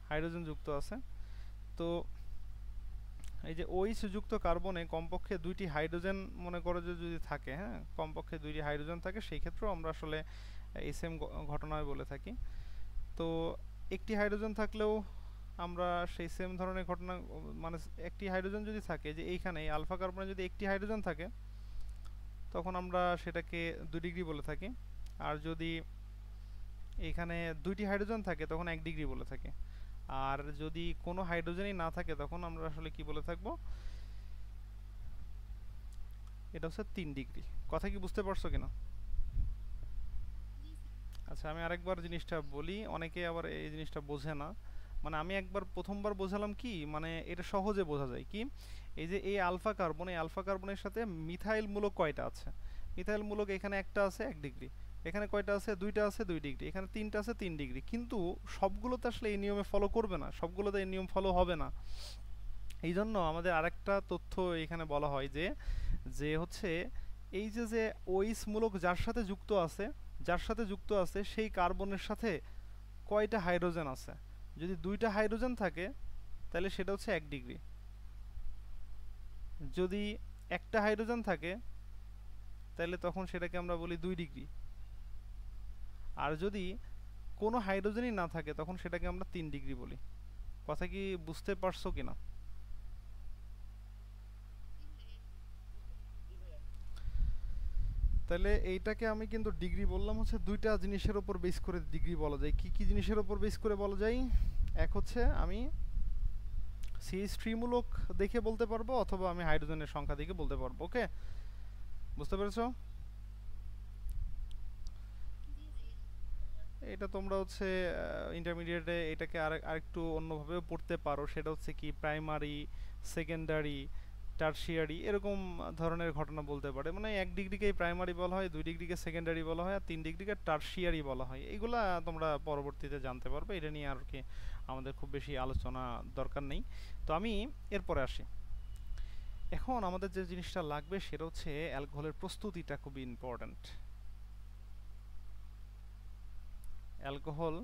হাইড্রোজেন যুক্ত আছে। তো এই যে OH যুক্ত কার্বনে কমপক্ষে 2টি হাইড্রোজেন মনে করো যে যদি থাকে, হ্যাঁ, কমপক্ষে 2টি হাইড্রোজেন থাকে, সেই ক্ষেত্রেও আমরা আসলে এই সেম ঘটনায় বলে থাকি। তো একটি হাইড্রোজেন থাকলেও আমরা সেই সেম ধরনের ঘটনা, মানে একটি হাইড্রোজেন যদি থাকে, যে এইখানে এই আলফা কার্বনে যদি একটি হাইড্রোজেন থাকে তখন আমরা সেটাকে 2 ডিগ্রি বলে থাকি, আর যদি এইখানে 2টি হাইড্রোজেন থাকে তখন 1 ডিগ্রি বলে থাকি, আর যদি কোনো হাইড্রোজেনই না থাকে তখন আমরা আসলে কি বলে থাকবো, এটা হচ্ছে 3 ডিগ্রি। কথা কি বুঝতে পারছো কিনা? আচ্ছা, আমি আরেকবার জিনিসটা বলি, অনেকে আবার এই জিনিসটা বোঝে না। মানে আমি একবার প্রথমবার বোঝালাম কি, মানে এটা সহজে বোঝা যায় কি, এই যে এই আলফা কার্বন, এই আলফা কার্বনের সাথে মিথাইল মূলক কয়টা আছে, মিথাইল মূলক এখানে একটা আছে 1 ডিগ্রি, এখানে কয়টা আছে, দুইটা আছে 2 ডিগ্রি, এখানে তিনটা আছে 3 ডিগ্রি, কিন্তু সবগুলো তো আসলে এই নিয়মে ফলো করবে না, সবগুলোতে এই নিয়ম ফলো হবে না। এই জন্য আমাদের আরেকটা তথ্য এখানে বলা হয় যে যে হচ্ছে এই যে যে ওইস মূলক যার সাথে যুক্ত আছে, যার সাথে যুক্ত আছে সেই কার্বনের সাথে কয়টা হাইড্রোজেন আছে, যদি দুইটা হাইড্রোজেন থাকে তাহলে সেটা হচ্ছে 1 ডিগ্রি, যদি একটা হাইড্রোজেন থাকে তাহলে তখন সেটাকে আমরা বলি 2 ডিগ্রি, আর যদি কোনো হাইড্রোজেনই না থাকে তখন সেটাকে আমরা 3 ডিগ্রি বলি। কথা কি বুঝতে পারছো কিনা? তাহলে এইটাকে আমি কিন্তু ডিগ্রি বললাম হচ্ছে দুইটা জিনিসের উপর বেস করে ডিগ্রি বলা যায়। কি কি জিনিসের উপর বেস করে বলা যায়, এক হচ্ছে আমি CH3 মূলক দেখে বলতে পারবো, অথবা আমি হাইড্রোজেনের সংখ্যা দেখে বলতে পারবো। ওকে, বুঝতে পেরেছো? এটা তোমরা হচ্ছে ইন্টারমিডিয়েটে এটাকে আরেকটু অন্যভাবেও পড়তে পারো, সেটা হচ্ছে কি প্রাইমারি, সেকেন্ডারি, টারশিয়ারি এরকম ধরনের ঘটনা বলতে পারে। মানে 1 ডিগ্রিকে প্রাইমারি বলা হয়, 2 ডিগ্রিকে সেকেন্ডারি বলা হয়, আর 3 ডিগ্রিকে টারশিয়ারি বলা হয়। এগুলা তোমরা পরবর্তীতে জানতে পারবে, এটা নিয়ে আর কি আমাদের খুব বেশি আলোচনা দরকার নেই। তো আমি এরপরে আসি। এখন আমাদের যে জিনিসটা লাগবে সেটা হচ্ছে অ্যালকোহলের প্রস্তুতিটা খুবই ইম্পর্ট্যান্ট। অ্যালকোহল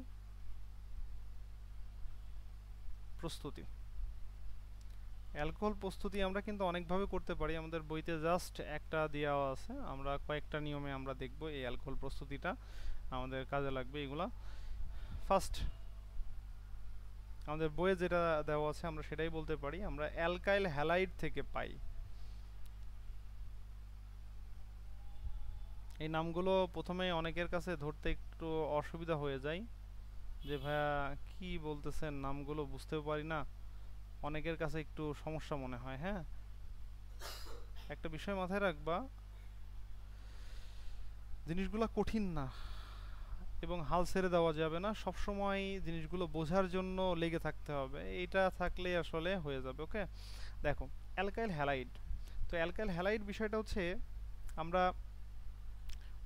প্রস্তুতি, অ্যালকোহল প্রস্তুতি আমরা কিন্তু অনেকভাবে করতে পারি, আমাদের বইতে জাস্ট একটা দেওয়া আছে, আমরা কয়েকটা নিয়মে আমরা দেখব এই অ্যালকোহল প্রস্তুতিটা আমাদের কাজে লাগবে। এগুলা ফার্স্ট আমাদের বইয়ে যেটা দেওয়া আছে আমরা সেটাই বলতে পারি। আমরা অ্যালকাইল হ্যালাইড থেকে পাই। এই নামগুলো প্রথমে অনেকের কাছে ধরতে একটু অসুবিধা হয়ে যায়, যে ভাইয়া কি বলতেছেন, নামগুলো বুঝতেও পারি না, অনেকের কাছে একটু সমস্যা মনে হয়। হ্যাঁ, একটা বিষয় মাথায় রাখবা, জিনিসগুলো কঠিন না এবং হাল ছেড়ে দেওয়া যাবে না, সব সময় জিনিসগুলো বোঝার জন্য লেগে থাকতে হবে, এটা থাকলে আসলে হয়ে যাবে। ওকে, দেখো অ্যালকাইল হ্যালাইড। তো অ্যালকাইল হ্যালাইড বিষয়টা হচ্ছে, আমরা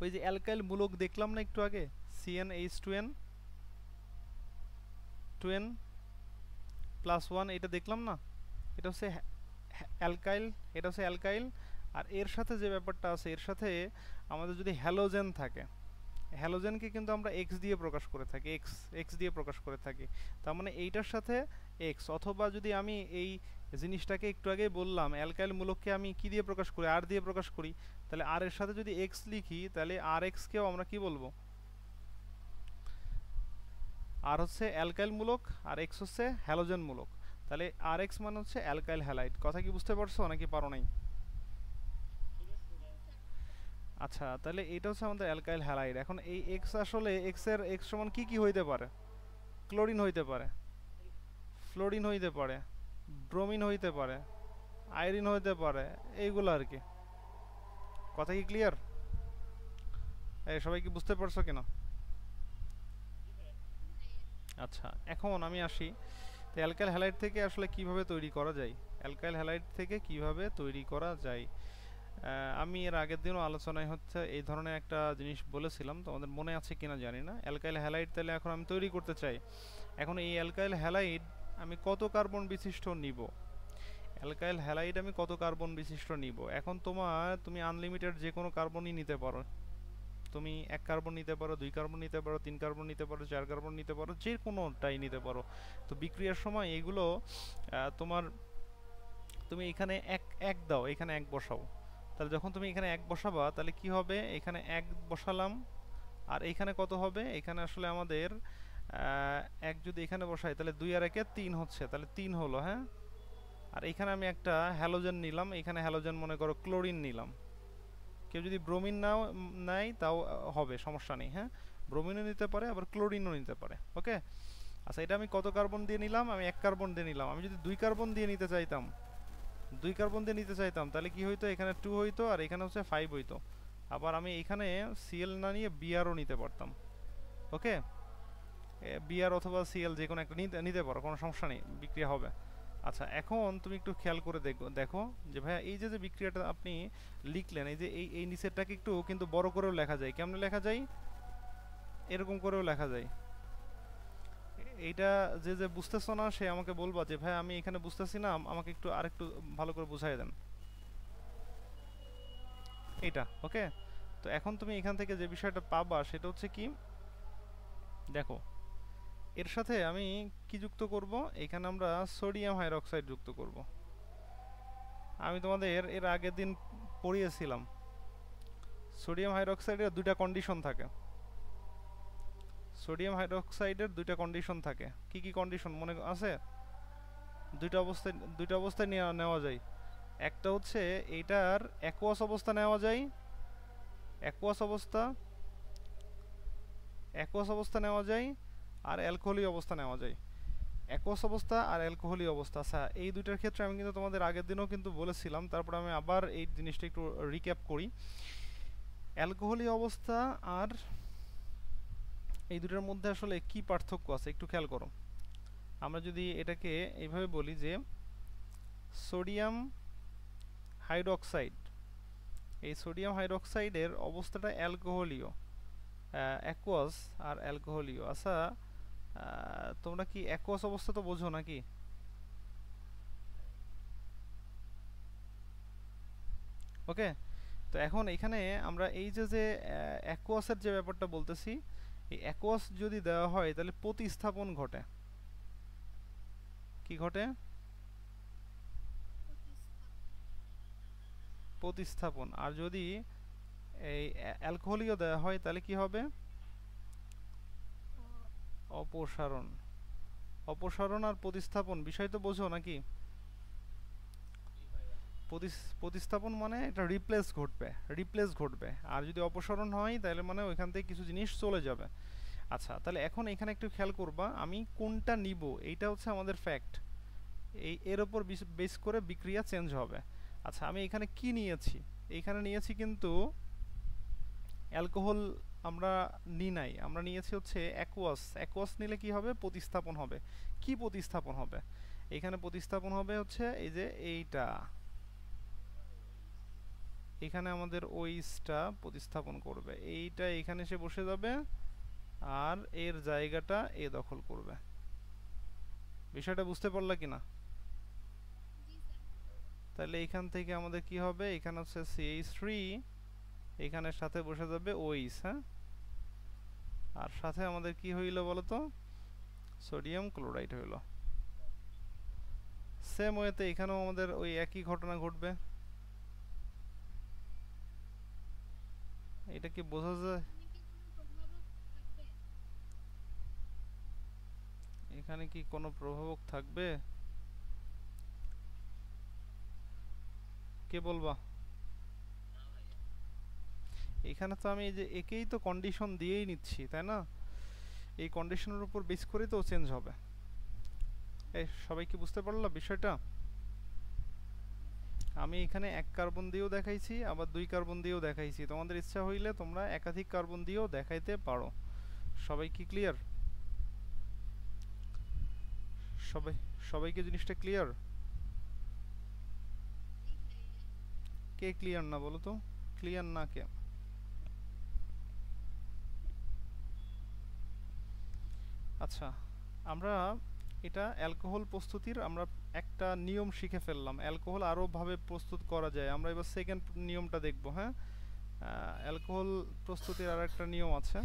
ওই যে অ্যালকাইল মূলক দেখলাম না একটু আগে, CnH2n 2n প্লাস 1, এটা দেখলাম না, এটা হচ্ছে অ্যালকাইল, এটা হচ্ছে অ্যালকাইল। আর এর সাথে যে ব্যাপারটা আছে, এর সাথে আমাদের যদি হ্যালোজেন থাকে, হ্যালোজেনকে কিন্তু আমরা এক্স দিয়ে প্রকাশ করে থাকি, এক্স এক্স দিয়ে প্রকাশ করে থাকি, তার মানে এইটার সাথে এক্স। অথবা যদি আমি এই জিনিসটাকে একটু আগেই বললাম অ্যালকাইল মূলককে আমি কি দিয়ে প্রকাশ করি, আর দিয়ে প্রকাশ করি, তাহলে আর এর সাথে যদি এক্স লিখি তাহলে আর এক্সকেও আমরা কি বলবো, আর হচ্ছে অ্যালকাইল মূলক আর এক্স হচ্ছে হ্যালোজেন মূলক, তাহলে আর এক্স মানে হচ্ছে অ্যালকাইল হ্যালাইড। কথা কি বুঝতে পারছো নাকি পারো নাই? আচ্ছা, তাহলে এটা হচ্ছে আমাদের অ্যালকাইল হ্যালাইড। এখন এই এক্স আসলে এক্স এর এক্স সমান কি কি হইতে পারে? ক্লোরিন হইতে পারে, ফ্লোরিন হইতে পারে, ব্রোমিন হইতে পারে, আয়রিন হইতে পারে, এইগুলো আর কি। কথা কি ক্লিয়ার? এই সবাই কি বুঝতে পারছো কিনা? আচ্ছা, এখন আমি আসি, তো অ্যালকাইল হ্যালাইড থেকে আসলে কিভাবে তৈরি করা যায়, অ্যালকাইল হ্যালাইড থেকে কিভাবে তৈরি করা যায়। আমি এর আগের দিনও আলোচনায় হচ্ছে এই ধরনের একটা জিনিস বলেছিলাম, তোমাদের মনে আছে কিনা জানি না। অ্যালকাইল হ্যালাইড তাহলে এখন আমি তৈরি করতে চাই, এখন এই অ্যালকাইল হ্যালাইড আমি কত কার্বন বিশিষ্ট নিব, অ্যালকাইল হ্যালাইড আমি কত কার্বন বিশিষ্ট নিব। এখন তুমি আনলিমিটেড যে কোনো কার্বনই নিতে পারো, তুমি 1 কার্বন নিতে পারো, 2 কার্বন নিতে পারো, 3 কার্বন নিতে পারো, 4 কার্বন নিতে পারো, যে কোনোটাই নিতে পারো। তো বিক্রিয়ার সময় এগুলো তোমার, তুমি এখানে এক এক দাও, এখানে এক বসাও, তাহলে যখন তুমি এখানে এক বসাবা তাহলে কি হবে, এখানে এক বসালাম, আর এইখানে কত হবে, এখানে আসলে আমাদের এক যদি এখানে বসাই তাহলে 2 আর 1 3 হচ্ছে, তাহলে 3 হলো। হ্যাঁ, আর এখানে আমি একটা হ্যালোজেন নিলাম, এখানে হ্যালোজেন মনে করো ক্লোরিন নিলাম, কেউ যদি ব্রোমিন নাও নাই তাও হবে, সমস্যা নেই। হ্যাঁ, ব্রোমিনও নিতে পারে আবার ক্লোরিনও নিতে পারে। ওকে, আচ্ছা এটা আমি কত কার্বন দিয়ে নিলাম, আমি 1 কার্বন দিয়ে নিলাম। আমি যদি 2 কার্বন দিয়ে নিতে চাইতাম, 2 কার্বন দিয়ে নিতে চাইতাম তাহলে কি হইতো, এখানে 2 হইতো আর এখানে হচ্ছে 5 হইতো। আবার আমি এখানে সিএল না নিয়ে বিআরও নিতে পারতাম। ওকে, বিআর অথবা সিএল যে কোনো একটা নিতে পারো, কোনো সমস্যা নেই, বিক্রিয়া হবে। আচ্ছা, এখন তুমি একটু খেয়াল করে দেখো যে ভাইয়া এই যে যে বিক্রিয়াটা আপনি লিখলেন, এই যে এই নিচেরটাকে একটু কিন্তু বড় করেও লেখা যায়। কেমনে লেখা যায়? এরকম করেও লেখা যায়। এইটা যে যে বুঝতেছো না সে আমাকে বলবা যে ভাই আমি এখানে বুঝতেছি না, আমাকে একটু আরেকটু ভালো করে বুঝাই দেন এটা। ওকে, তো এখন তুমি এখান থেকে যে বিষয়টা পাবা সেটা হচ্ছে কি, দেখো এর সাথে আমি কি যুক্ত করব, এখানে আমরা সোডিয়াম হাইড্রোক্সাইড যুক্ত করব। আমি তোমাদের এর আগের দিন পড়িয়েছিলাম, সোডিয়াম হাইড্রোক্সাইডের দুইটা কন্ডিশন থাকে, সোডিয়াম হাইড্রোক্সাইডের দুইটা কন্ডিশন থাকে। কি কি কন্ডিশন মনে আছে? দুইটা অবস্থায় নেওয়া যায়। একটা হচ্ছে এইটার অ্যাকুয়াস অবস্থা নেওয়া যায়, অ্যাকুয়াস অবস্থা অ্যাকুয়াস অবস্থা নেওয়া যায়, আর অ্যালকোহলিক অবস্থা নেওয়া যায়। অ্যাকুয়াস অবস্থা আর অ্যালকোহলিক অবস্থা। আচ্ছা, এই দুইটার ক্ষেত্রে আমি কিন্তু তোমাদের আগের দিনও কিন্তু বলেছিলাম, তারপর আমি আবার এই জিনিসটা একটু রিক্যাপ করি। অ্যালকোহলিক অবস্থা আর এই দুটার মধ্যে আসলে কি পার্থক্য আছে একটু খেয়াল করো। আমরা যদি এটাকে এইভাবে বলি যে সোডিয়াম হাইড্রোক্সাইড, এই সোডিয়াম হাইড্রোক্সাইডের অবস্থাটা অ্যালকোহলীয়, অ্যাকুয়াস আর অ্যালকোহলীয়। আচ্ছা, তোমরা কি অ্যাকুয়াস অবস্থা তো বোঝো নাকি? ওকে, তো এখন এখানে আমরা এই যে যে অ্যাকুয়াসের যে ব্যাপারটা বলতেছি, এই অ্যাকুয়াস যদি দেওয়া হয় তাহলে প্রতিস্থাপন ঘটে। কি ঘটে? প্রতিস্থাপন। আর যদি এই অ্যালকোহলীয় দেওয়া হয় তাহলে কি হবে? অপসারণ। অপসারণ আর প্রতিস্থাপন বিষয় তো বোঝো নাকি? প্রতিস্থাপন মানে এটা রিপ্লেস ঘটবে, আর যদি অপসারণ হয় তাহলে মানে ওইখান থেকে কিছু জিনিস চলে যাবে। আচ্ছা, তাহলে এখন এখানে একটু খেয়াল করবা, আমি কোনটা নিব এইটা হচ্ছে আমাদের ফ্যাক্ট। এর উপর বেস করে বিক্রিয়া চেঞ্জ হবে। আচ্ছা, আমি এখানে কি নিয়েছি? এইখানে নিয়েছি কিন্তু অ্যালকোহল আমরা নাই, আমরা নিয়েছি হচ্ছে অ্যাকোয়াস। অ্যাকোয়াস নিলে কি হবে? প্রতিস্থাপন হবে। কি প্রতিস্থাপন হবে? এখানে প্রতিস্থাপন হবে হচ্ছে এই যে এইটা, এখানে আমাদের ওইসটা প্রতিস্থাপন করবে, এইটা এখানে এসে বসে যাবে আর এর জায়গাটা এ দখল করবে। বিষয়টা বুঝতে পারলা কিনা? তাহলে এখান থেকে আমাদের কি হবে? এখানে হচ্ছে CH3, এখানের সাথে বসে যাবে ওইস। হ্যাঁ, আর সাথে আমাদের কি হইল বলো তো? সোডিয়াম ক্লোরাইড হইল। সেম ওয়েতে এখানেও আমাদের ওই একই ঘটনা ঘটবে। এটা কি বোঝা যায়? এখানে কি কোনো প্রভাবক থাকবে? কে বলবা? এখানে তো আমি এই যে একেই তো কন্ডিশন দিয়েই নিচ্ছি, তাই না? এই কন্ডিশনের উপর বেস করে তো চেঞ্জ হবে। এই সবাই কি বুঝতে পারলো বিষয়টা? আমি এখানে এক কার্বন দিয়েও দেখাইছি, আবার দুই কার্বন দিয়েও দেখাইছি। তোমাদের ইচ্ছা হইলে তোমরা একাধিক কার্বন দিয়েও দেখাইতে পারো। সবাই কি ক্লিয়ার? সবাই সবাইকে জিনিসটা ক্লিয়ার? কে ক্লিয়ার না বলো তো? ক্লিয়ার না কে? আচ্ছা, আমরা এটা অ্যালকোহল প্রস্তুতির আমরা একটা নিয়ম শিখে ফেললাম। অ্যালকোহল আরও ভাবে প্রস্তুত করা যায়, আমরা এবার সেকেন্ড নিয়মটা দেখব। হ্যাঁ, অ্যালকোহল প্রস্তুতির আর একটা নিয়ম আছে।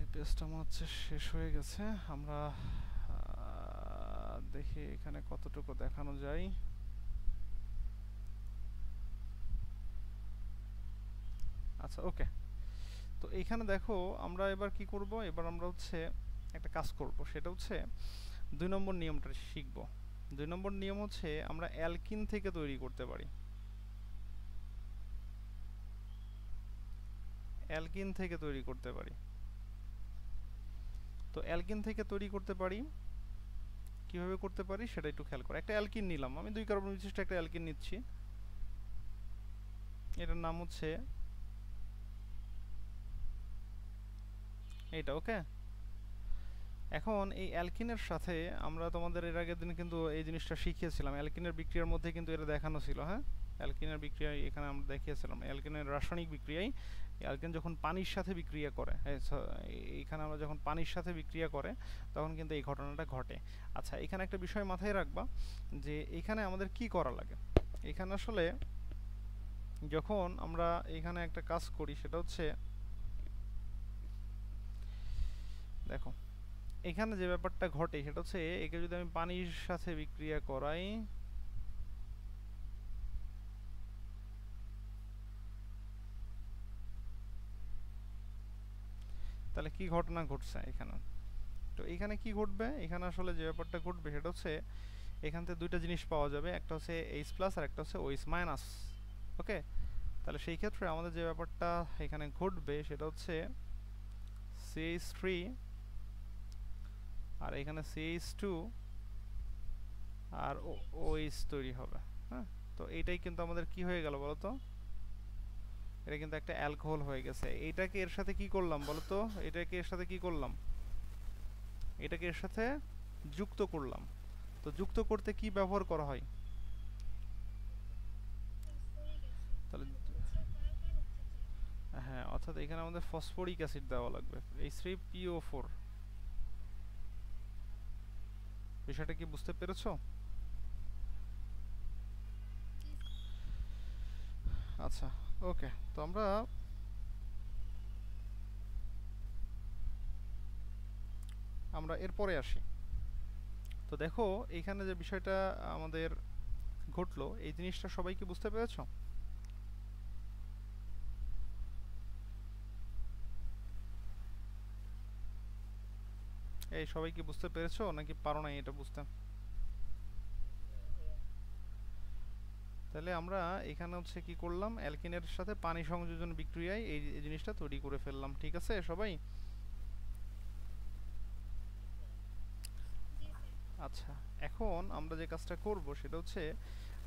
এই পেজটা মনে হচ্ছে শেষ হয়ে গেছে। আমরা দেখি এখানে কতটুকু দেখানো যায়। আচ্ছা, ওকে। তো এইখানে দেখো আমরা এবার কি করব? এবার আমরা হচ্ছে একটা কাজ করব, সেটা হচ্ছে 2 নম্বর নিয়মটা শিখব। 2 নম্বর নিয়ম হচ্ছে আমরা অ্যালকিন থেকে তৈরি করতে পারি। অ্যালকিন থেকে তৈরি করতে পারি। তো অ্যালকিন থেকে তৈরি করতে পারি, কিভাবে করতে পারি সেটা একটু খেয়াল করো। একটা অ্যালকিন নিলাম, আমি 2 কার্বন বিশিষ্ট একটা অ্যালকিন নিচ্ছি, এটার নাম হচ্ছে এইটা। ওকে, এখন এই অ্যালকিনের সাথে আমরা তোমাদের এর আগের দিন কিন্তু এই জিনিসটা শিখিয়েছিলাম। অ্যালকিনের বিক্রিয়ার মধ্যে কিন্তু এটা দেখানো ছিল। হ্যাঁ, অ্যালকিনের বিক্রিয়ায় এখানে আমরা দেখিয়েছিলাম অ্যালকিনের রাসায়নিক বিক্রিয়ায় অ্যালকিন যখন পানির সাথে বিক্রিয়া করে, এইখানে আমরা যখন পানির সাথে বিক্রিয়া করে তখন কিন্তু এই ঘটনাটা ঘটে। আচ্ছা, এখানে একটা বিষয় মাথায় রাখবা যে এখানে আমাদের কি করা লাগে। এখানে আসলে যখন আমরা এখানে একটা কাজ করি সেটা হচ্ছে, দেখো এখানে যে ব্যাপারটা ঘটে সেটা হচ্ছে একে যদি আমি পানির সাথে বিক্রিয়া করাই তাহলে কি ঘটনা ঘটছে এখানে? তো এখানে কি ঘটবে? এখানে আসলে যে ব্যাপারটা ঘটবে সেটা হচ্ছে এখান থেকে দুইটা জিনিস পাওয়া যাবে, একটা হচ্ছে H প্লাস আর একটা হচ্ছে OH মাইনাস। ওকে, তাহলে সেই ক্ষেত্রে আমাদের যে ব্যাপারটা এখানে ঘটবে সেটা হচ্ছে CH3 আর এখানে CH2 আর OH তৈরি হবে। হ্যাঁ, তো এইটাই কিন্তু আমাদের কি হয়ে গেল বলতো? এটা কিন্তু একটা অ্যালকোহল হয়ে গেছে। এইটাকে এর সাথে কি করলাম বলতো? এটাকে এর সাথে কি করলাম? এটাকে এর সাথে যুক্ত করলাম। তো যুক্ত করতে কি ব্যবহার করা হয়? তাহলে হ্যাঁ, অর্থাৎ এখানে আমাদের ফসফরিক অ্যাসিড দেওয়া লাগবে, H3PO4। বিষয়টা কি বুঝতে পেরেছো? আচ্ছা, ওকে। তো আমরা এরপরে আসি। তো দেখো এইখানে যে বিষয়টা আমাদের ঘটলো, এই জিনিসটা সবাই কি বুঝতে পেরেছো? এই সবাই কি বুঝতে পেরেছো নাকি পারো নাই এটা বুঝতে? তাহলে আমরা এখানে হচ্ছে কি করলাম, অ্যালকিনের সাথে পানি সংযোজন বিক্রিয়ায় এই জিনিসটা তৈরি করে ফেললাম। ঠিক আছে সবাই? আচ্ছা, এখন আমরা যে কাজটা করব সেটা হচ্ছে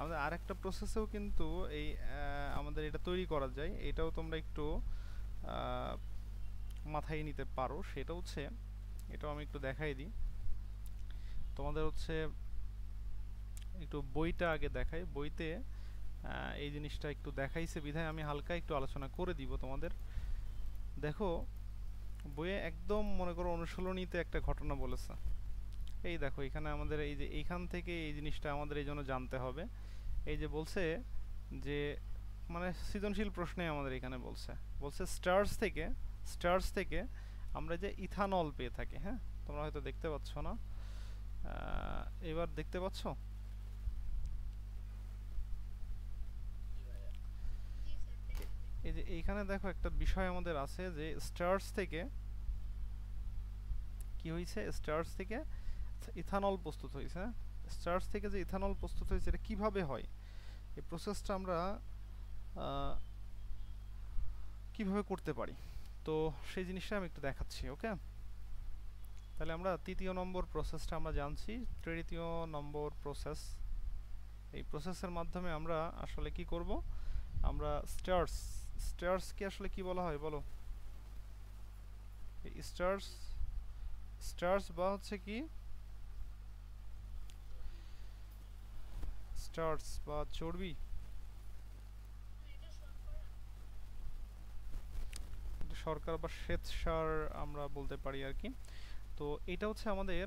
আমাদের আরেকটা প্রসেসেও কিন্তু এই আমাদের এটা তৈরি করা যায়, এটাও তোমরা একটু আহ, মাথায় নিতে পারো। সেটা হচ্ছে, এটাও আমি একটু দেখাই দিই তোমাদের হচ্ছে, একটু বইটা আগে দেখাই। বইতে এই জিনিসটা একটু দেখাইছে বিধায় আমি হালকা একটু আলোচনা করে দিব তোমাদের। দেখো বইয়ে একদম মনে করো অনুশীলনীতে একটা ঘটনা বলেছে। এই দেখো এখানে আমাদের এই যে এইখান থেকে এই জিনিসটা আমাদের এই জন্য জানতে হবে। এই যে বলছে যে মানে সৃজনশীল প্রশ্নে আমাদের এখানে বলছে, বলছে স্টার্স থেকে আমরা যে ইথানল পেয়ে থাকি। হ্যাঁ, তোমরা হয়তো দেখতে পাচ্ছ না, এবার দেখতে পাচ্ছ? এই যে এইখানে দেখো একটা বিষয় আমাদের আছে যে স্টার্স থেকে কি হয়েছে, স্টার্স থেকে ইথানল প্রস্তুত হয়েছে। হ্যাঁ, স্টার্স থেকে যে ইথানল প্রস্তুত হয়েছে এটা কিভাবে হয়, এই প্রসেসটা আমরা আহ, কিভাবে করতে পারি, তো সেই জিনিসটা আমি একটু দেখাচ্ছি। ওকে, তাহলে আমরা তৃতীয় নম্বর প্রসেসটা আমরা জানছি, তৃতীয় নম্বর প্রসেস। এই প্রসেসের মাধ্যমে আমরা আসলে কি করব, আমরা স্টার্সকে আসলে কি বলা হয় বলো? এই স্টার্স বা হচ্ছে কি, স্টার্স বা চর্বি, শর্করা বা শ্বেতসার আমরা বলতে পারি আর কি। তো এটা হচ্ছে আমাদের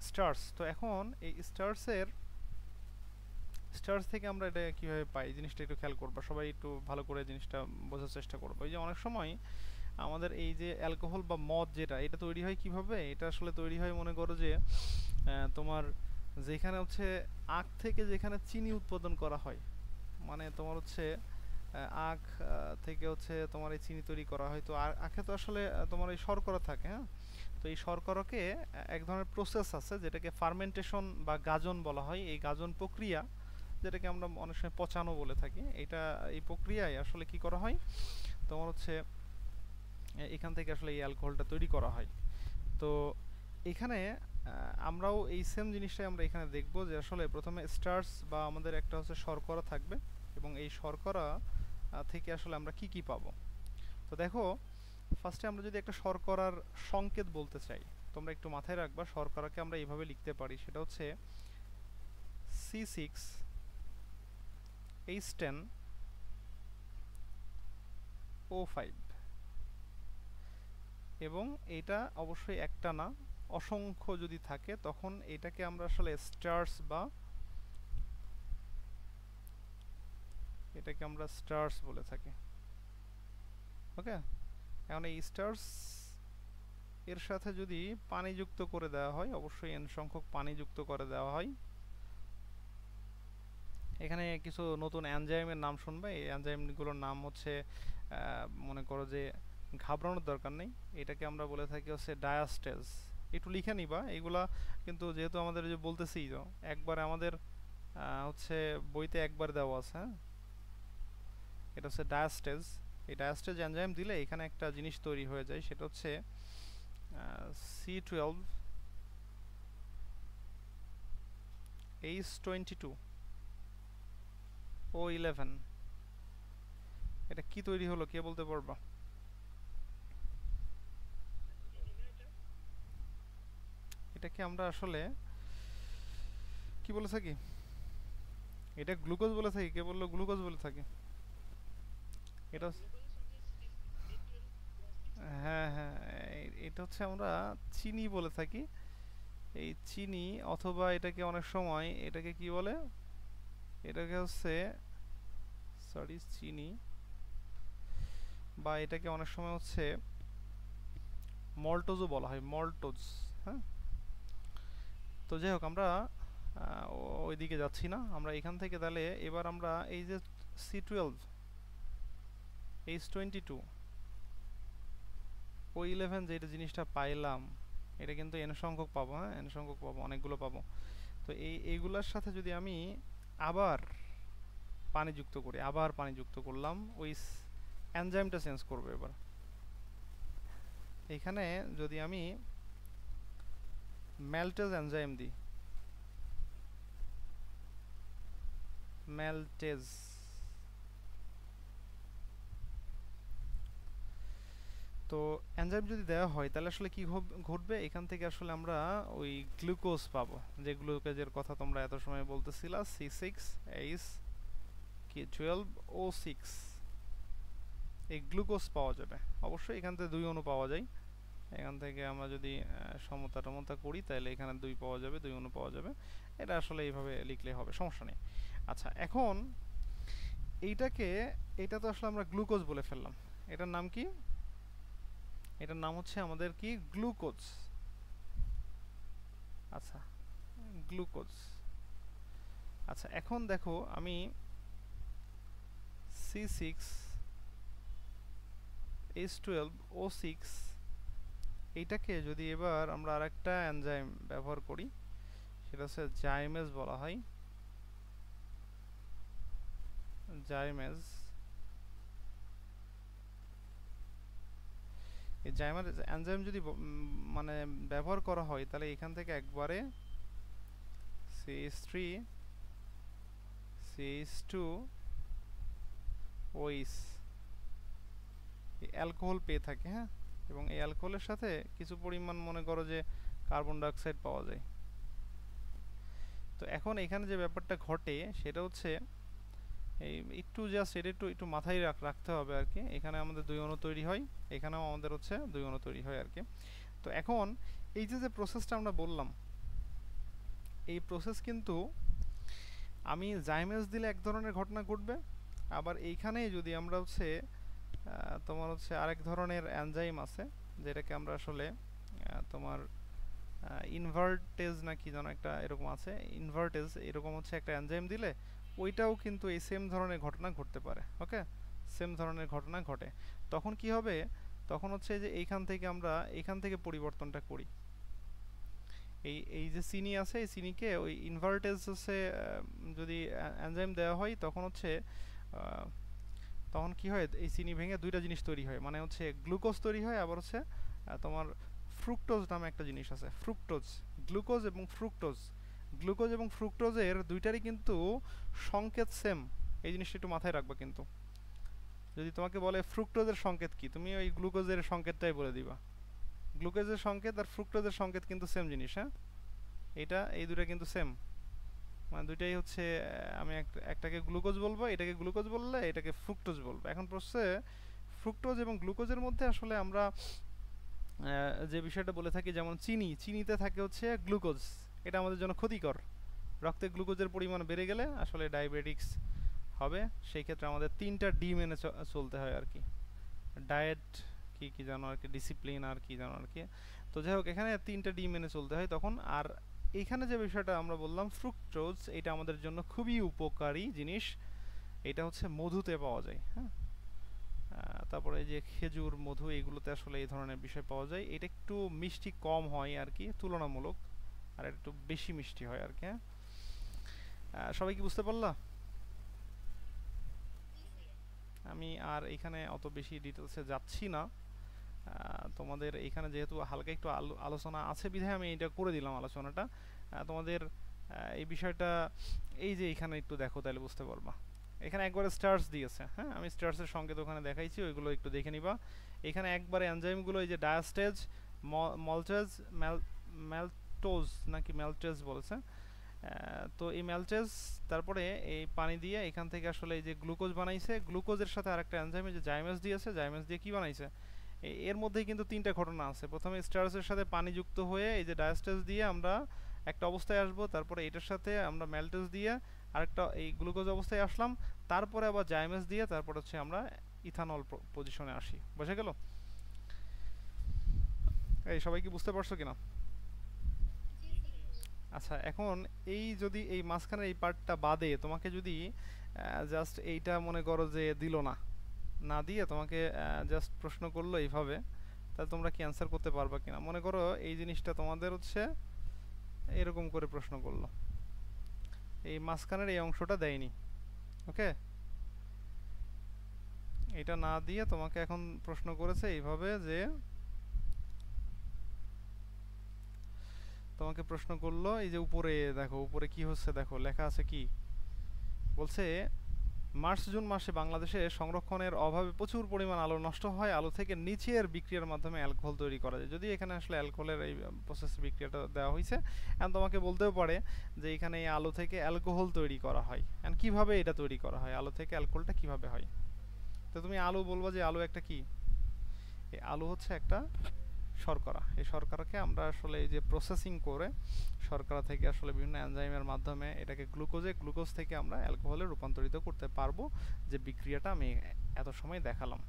স্টার্স। তো এখন এই স্টার্স থেকে আমরা এটা কিভাবে পাই, জিনিসটা একটু খেয়াল করবা সবাই, একটু ভালো করে জিনিসটা বোঝার চেষ্টা করবো। এই যে অনেক সময় আমাদের এই যে অ্যালকোহল বা মদ যেটা, এটা তৈরি হয় কিভাবে, এটা আসলে তৈরি হয় মনে করো যে তোমার যেখানে হচ্ছে আখ থেকে যেখানে চিনি উৎপাদন করা হয়, মানে তোমার হচ্ছে আখ থেকে হচ্ছে তোমার এই চিনি তৈরি করা হয়। তো আখে তো আসলে তোমার এই শর্করা থাকে। হ্যাঁ, তো এই শর্করাকে এক ধরনের প্রসেস আছে যেটাকে ফার্মেন্টেশন বা গাজন বলা হয়। এই গাজন প্রক্রিয়া, যেটাকে আমরা অনেক সময় পচানো বলে থাকি, এটা এই প্রক্রিয়ায় আসলে কি করা হয়, তোমার হচ্ছে এখান থেকে আসলে এই অ্যালকোহলটা তৈরি করা হয়। তো এখানে আমরাও এই সেম জিনিসটাই আমরা এখানে দেখব যে আসলে প্রথমে স্টার্চ বা আমাদের একটা হচ্ছে শর্করা থাকবে, এবং এই শর্করা থেকে আসলে আমরা কি কি পাবো। তো দেখো ফার্স্টে আমরা যদি একটা শর্করার সংকেত বলতে চাই, তোমরা একটু মাথায় রাখবা শর্করাকে আমরা এইভাবে লিখতে পারি, সেটা হচ্ছে C6H10O5। এবং এটা অবশ্যই একটা না, অসংখ্য যদি থাকে তখন এটাকে আমরা আসলে স্টার্স বলে থাকি। ওকে, এখন এই স্টার্স এর সাথে যদি পানি যুক্ত করে দেওয়া হয়, অবশ্যই n সংখ্যক পানি যুক্ত করে দেওয়া হয়, এখানে কিছু নতুন এনজাইমের নাম শুনবে। এই এনজাইমগুলোর নাম হচ্ছে মনে করো যে, ঘাবড়ানোর দরকার নেই, এটাকে আমরা বলে থাকি হচ্ছে ডায়াস্টেজ। একটু লিখে নিবা এইগুলা, কিন্তু যেহেতু আমাদের যে বলতেছি তো একবার আমাদের হচ্ছে বইতে একবার দেওয়া আছে। হ্যাঁ, এটা হচ্ছে ডায়াস্টেজ। এই ডায়াস্টেজ এনজাইম দিলে এখানে একটা জিনিস তৈরি হয়ে যায়, সেটা হচ্ছে C12H22O11। এটা কি তৈরি হলো কে বলতে পারবা? এটাকে আমরা আসলে কি বলে থাকি, এটা গ্লুকোজ বলে থাকি, কে বললো গ্লুকোজ বলে থাকি? এটা হ্যাঁ হ্যাঁ, এটা হচ্ছে আমরা চিনি বলে থাকি। এই চিনি, অথবা এটাকে অনেক সময় এটাকে কি বলে, এটাকে হচ্ছে সরি চিনি, বা এটাকে অনেক সময় হচ্ছে মল্টোজও বলা হয়, মল্টোজ। হ্যাঁ, তো যাই হোক আমরা ওইদিকে যাচ্ছি না, আমরা এখান থেকে তাহলে এবার আমরা এই যে C12 H22 O11 যেটা জিনিসটা পাইলাম, এটা কিন্তু n সংখ্যক পাবো, হ্যাঁ n সংখ্যক পাবো, অনেকগুলো পাবো। তো এইগুলার সাথে যদি আমি আবার পানি যুক্ত করি, আবার পানি যুক্ত করলাম, ওই এনজাইমটা চেঞ্জ করবে এবার। এখানে যদি আমি ম্যালটেজ এনজাইম দিই, ম্যালটেজ, তো এনজাইম যদি দেওয়া হয় তাহলে আসলে কি ঘটবে, এখান থেকে আসলে আমরা ওই গ্লুকোজ পাবো, যে গ্লুকোজের কথা তোমরা এত সময় বলতেছিলা, C6H12O6, এই গ্লুকোজ পাওয়া যাবে। অবশ্যই এখান থেকে 2 অণু পাওয়া যায়, এখান থেকে আমরা যদি সমতা টমতা করি তাহলে এখানে 2 পাওয়া যাবে, 2 অণু পাওয়া যাবে। এটা আসলে এইভাবে লিখলে হবে, সমস্যা নেই। আচ্ছা, এখন এটা তো আসলে আমরা গ্লুকোজ বলে ফেললাম, এটার নাম কি? এটার নাম হচ্ছে আমাদের কি, গ্লুকোজ। আচ্ছা, গ্লুকোজ। আচ্ছা, এখন দেখো আমি C6H12O6 এইটাকে যদি এবার আমরা আরেকটা এনজাইম ব্যবহার করি, সেটা হচ্ছে জাইমেজ বলা হয়, জাইমেজ। এই জাইমেজ এনজাইম যদি মানে ব্যবহার করা হয় তাহলে এখান থেকে একবারে CH3CH2OH অ্যালকোহল পেয়ে থাকে, হ্যাঁ, এবং এই অ্যালকোহলের সাথে কিছু পরিমাণ মনে করো যে কার্বন ডাইঅক্সাইড পাওয়া যায়। তো এখন এখানে যে ব্যাপারটা ঘটে সেটা হচ্ছে এই একটু জাস্ট এটা একটু মাথায় রাখতে হবে আর কি। এখানে আমাদের 2 অণু তৈরি হয়, এখানেও আমাদের হচ্ছে 2 অণু তৈরি হয় আর কি। তো এখন এই যে প্রসেসটা আমরা বললাম, এই প্রসেস কিন্তু আমি জাইমেজ দিলে এক ধরনের ঘটনা ঘটবে, আবার এইখানে যদি আমরা হচ্ছে তোমার হচ্ছে আরেক ধরনের এনজাইম আছে যেটাকে আমরা আসলে তোমার ইনভার্টেজ না কি যেন একটা এরকম আছে, ইনভার্টেজ এরকম হচ্ছে একটা এনজাইম দিলে ওইটাও কিন্তু এই সেম ধরনের ঘটনা ঘটতে পারে। ওকে, সেম ধরনের ঘটনা ঘটে। তখন কি হবে, তখন হচ্ছে যে এইখান থেকে আমরা এইখান থেকে পরিবর্তনটা করি, এই যে চিনি আছে, এই চিনিকে ওই ইনভার্টেজ হচ্ছে যদি এনজাইম দেওয়া হয় তখন হচ্ছে তখন কি হয়, এই চিনি ভেঙে 2টা জিনিস তৈরি হয়, মানে হচ্ছে গ্লুকোজ তৈরি হয়, আবার হচ্ছে তোমার ফ্রুক্টোজ নামে একটা জিনিস আছে, ফ্রুক্টোজ। গ্লুকোজ এবং ফ্রুক্টোজ, গ্লুকোজ এবং ফ্রুক্টোজের দুইটারই কিন্তু সংকেত সেম, এই জিনিসটা একটু মাথায় রাখবা কিন্তু। যদি তোমাকে বলে ফ্রুক্টোজের সংকেত কি, তুমি ওই গ্লুকোজের সংকেতটাই বলে দিবা। গ্লুকোজের সংকেত আর ফ্রুক্টোজের সংকেত কিন্তু সেম জিনিস, হ্যাঁ, এই দুটো কিন্তু সেম, মানে দুইটাই হচ্ছে আমি একটাকে গ্লুকোজ বলবো, এটাকে গ্লুকোজ বললে এটাকে ফ্রুক্টোজ বলবো। এখন প্রশ্নে ফ্রুক্টোজ এবং গ্লুকোজের মধ্যে আসলে আমরা যে বিষয়টা বলে থাকি, যেমন চিনিতে থাকে হচ্ছে গ্লুকোজ, এটা আমাদের জন্য ক্ষতিকর, রক্তে গ্লুকোজের পরিমাণ বেড়ে গেলে আসলে ডায়াবেটিক্স হবে। সেই ক্ষেত্রে আমাদের 3টা ডি মেনে চলতে হয় আর কি, ডায়েট কি জানো আর কি, ডিসিপ্লিন আর কি জানো আর কি। তো যাই হোক, এখানে 3টা ডি মেনে চলতে হয় তখন। আর এইখানে যে বিষয়টা আমরা বললাম ফ্রুক্টোজ, এটা আমাদের জন্য খুবই উপকারী জিনিস, এটা হচ্ছে মধুতে পাওয়া যায়, হ্যাঁ। তারপরে এই যে খেজুর, মধু, এগুলোতে আসলে এই ধরনের বিষয় পাওয়া যায়। এটা একটু মিষ্টি কম হয় আর কি তুলনামূলক, আর একটু বেশি মিষ্টি হয় আর কি, হ্যাঁ। সবাই কি বুঝতে পারলা? আমি আর এখানে অত বেশি ডিটেলসে যাচ্ছি না, তোমাদের এখানে যেহেতু হালকা একটু আলোচনা আছে বিধায় আমি এটা করে দিলাম আলোচনাটা। তোমাদের এই বিষয়টা এই যে এখানে একটু দেখো তাহলে বুঝতে পারবা। এখানে একবারে স্টার্স দিয়েছে, হ্যাঁ, আমি স্টার্সের সংকেত ওখানে দেখাইছি, ওইগুলো একটু দেখে নিবা। এখানে একবারে এনজাইমগুলো এই যে ডায়াস্টেজ, মলটেজ, ম্যালটোজ নাকি ম্যালটেজ বলেছে, তো এই ম্যালটেজ, তারপরে এই পানি দিয়ে এখান থেকে আসলে এই যে গ্লুকোজ বানাইছে, গ্লুকোজের সাথে আরেকটা এনজাইম যে জাইমেজ দিয়েছে, জাইমেজ দিয়ে কি বানাইছে, এর মধ্যেই কিন্তু 3টা ঘটনা আছে। প্রথমে স্টার্সের সাথে পানি যুক্ত হয়ে এই যে ডায়াস্টেজ দিয়ে আমরা একটা অবস্থায় আসবো, তারপরে এটার সাথে আমরা ম্যালটেজ দিয়ে আরেকটা এই গ্লুকোজ অবস্থায় আসলাম, তারপরে আবার জাইমেজ দিয়ে তারপর হচ্ছে আমরা ইথানল পজিশনে আসি। বোঝা গেল? এই সবাই কি বুঝতে পারছো কিনা? আচ্ছা, এখন এই যদি এই মাঝখানের এই পার্টটা বাদে তোমাকে যদি জাস্ট এইটা মনে করো যে দিল না, না দিয়ে তোমাকে জাস্ট প্রশ্ন করলো এইভাবে, তাহলে তোমরা কি অ্যান্সার করতে পারবা কিনা? মনে করো এই জিনিসটা তোমাদের হচ্ছে এরকম করে প্রশ্ন করলো, এই মাঝখানের এই অংশটা দেয়নি, ওকে? এটা না দিয়ে তোমাকে এখন প্রশ্ন করেছে এইভাবে যে, তোমাকে প্রশ্ন করলো এই যে উপরে দেখো, উপরে কি হচ্ছে দেখো, লেখা আছে কি বলছে, মার্চ জুন মাসে বাংলাদেশে সংরক্ষণের অভাবে প্রচুর পরিমাণ আলু নষ্ট হয়। আলু থেকে নিচের বিক্রিয়ার মাধ্যমে অ্যালকোহল তৈরি করা যায়। যদি এখানে আসলে অ্যালকোহলের এই প্রসেস বিক্রিয়াটা দেওয়া হয়েছে, এখন তোমাকে বলতেও পারে যে এখানে এই আলু থেকে অ্যালকোহল তৈরি করা হয়, এখন কিভাবে এটা তৈরি করা হয়, আলু থেকে অ্যালকোহলটা কিভাবে হয়। তো তুমি আলু বলবো যে আলু একটা কি, এই আলু হচ্ছে একটা শর্করা। এই শর্করাকে আমরা আসলে এই যে প্রসেসিং করে শর্করা থেকে আসলে বিভিন্ন এনজাইমের মাধ্যমে এটাকে গ্লুকোজে, গ্লুকোজ থেকে আমরা অ্যালকোহলে রূপান্তরিত করতে পারবো, যে বিক্রিয়াটা আমি এত সময় দেখালাম।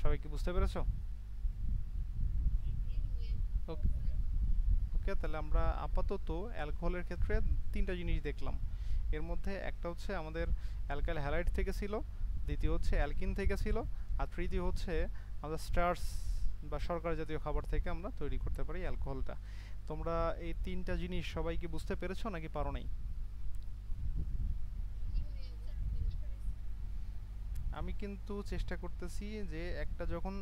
সবাই কি বুঝতে পেরেছো? ওকে, ওকে, তাহলে আমরা আপাতত অ্যালকোহলের ক্ষেত্রে তিনটা জিনিস দেখলাম। এর মধ্যে একটা হচ্ছে আমাদের অ্যালকাইল হ্যালাইড থেকে ছিল, দ্বিতীয় হচ্ছে অ্যালকিন থেকে ছিল, আর তৃতীয় হচ্ছে আমাদের স্টার্চ বা শর্করা জাতীয় খাবার থেকে আমরা তৈরি করতে পারি অ্যালকোহলটা। তোমরা এই তিনটা জিনিস সবাই কি বুঝতে পেরেছো নাকি পারো নাই? আমি কিন্তু চেষ্টা করতেছি যে একটা যখন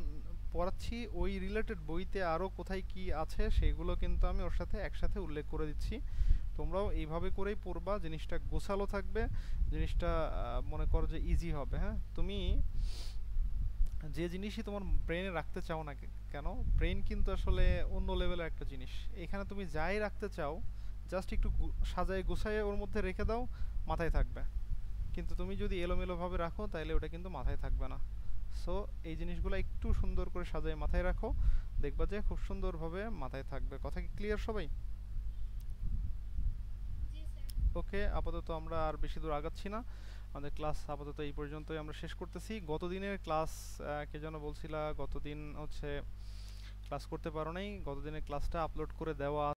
পড়াচ্ছি ওই রিলেটেড বইতে আরও কোথায় কি আছে সেগুলো কিন্তু আমি ওর সাথে একসাথে উল্লেখ করে দিচ্ছি। তোমরাও এইভাবে করেই পড়বা, জিনিসটা গোছালো থাকবে, জিনিসটা মনে করো যে ইজি হবে। হ্যাঁ, তুমি যে জিনিসই তোমার ব্রেনে রাখতে চাও না কেন, ব্রেন কিন্তু আসলে অন্য লেভেলের একটা জিনিস। এখানে তুমি যাই রাখতে চাও, জাস্ট একটু সাজায় গুছায় ওর মধ্যে রেখে দাও, মাথায় থাকবে। কিন্তু তুমি যদি এলোমেলোভাবে রাখো তাহলে ওটা কিন্তু মাথায় থাকবে না। সো এই জিনিসগুলো একটু সুন্দর করে সাজায় মাথায় রাখো, দেখবা যে খুব সুন্দরভাবে মাথায় থাকবে। কথা কি ক্লিয়ার সবাই? ওকে, আপাতত আমরা আর বেশি দূর আগাচ্ছি না, আমাদের ক্লাস আপাতত এই পর্যন্তই আমরা শেষ করতেছি। গত দিনের ক্লাস কে যেন বলছিলা গতদিন হচ্ছে ক্লাস করতে পারো নাই, গত দিনের ক্লাসটা আপলোড করে দেওয়া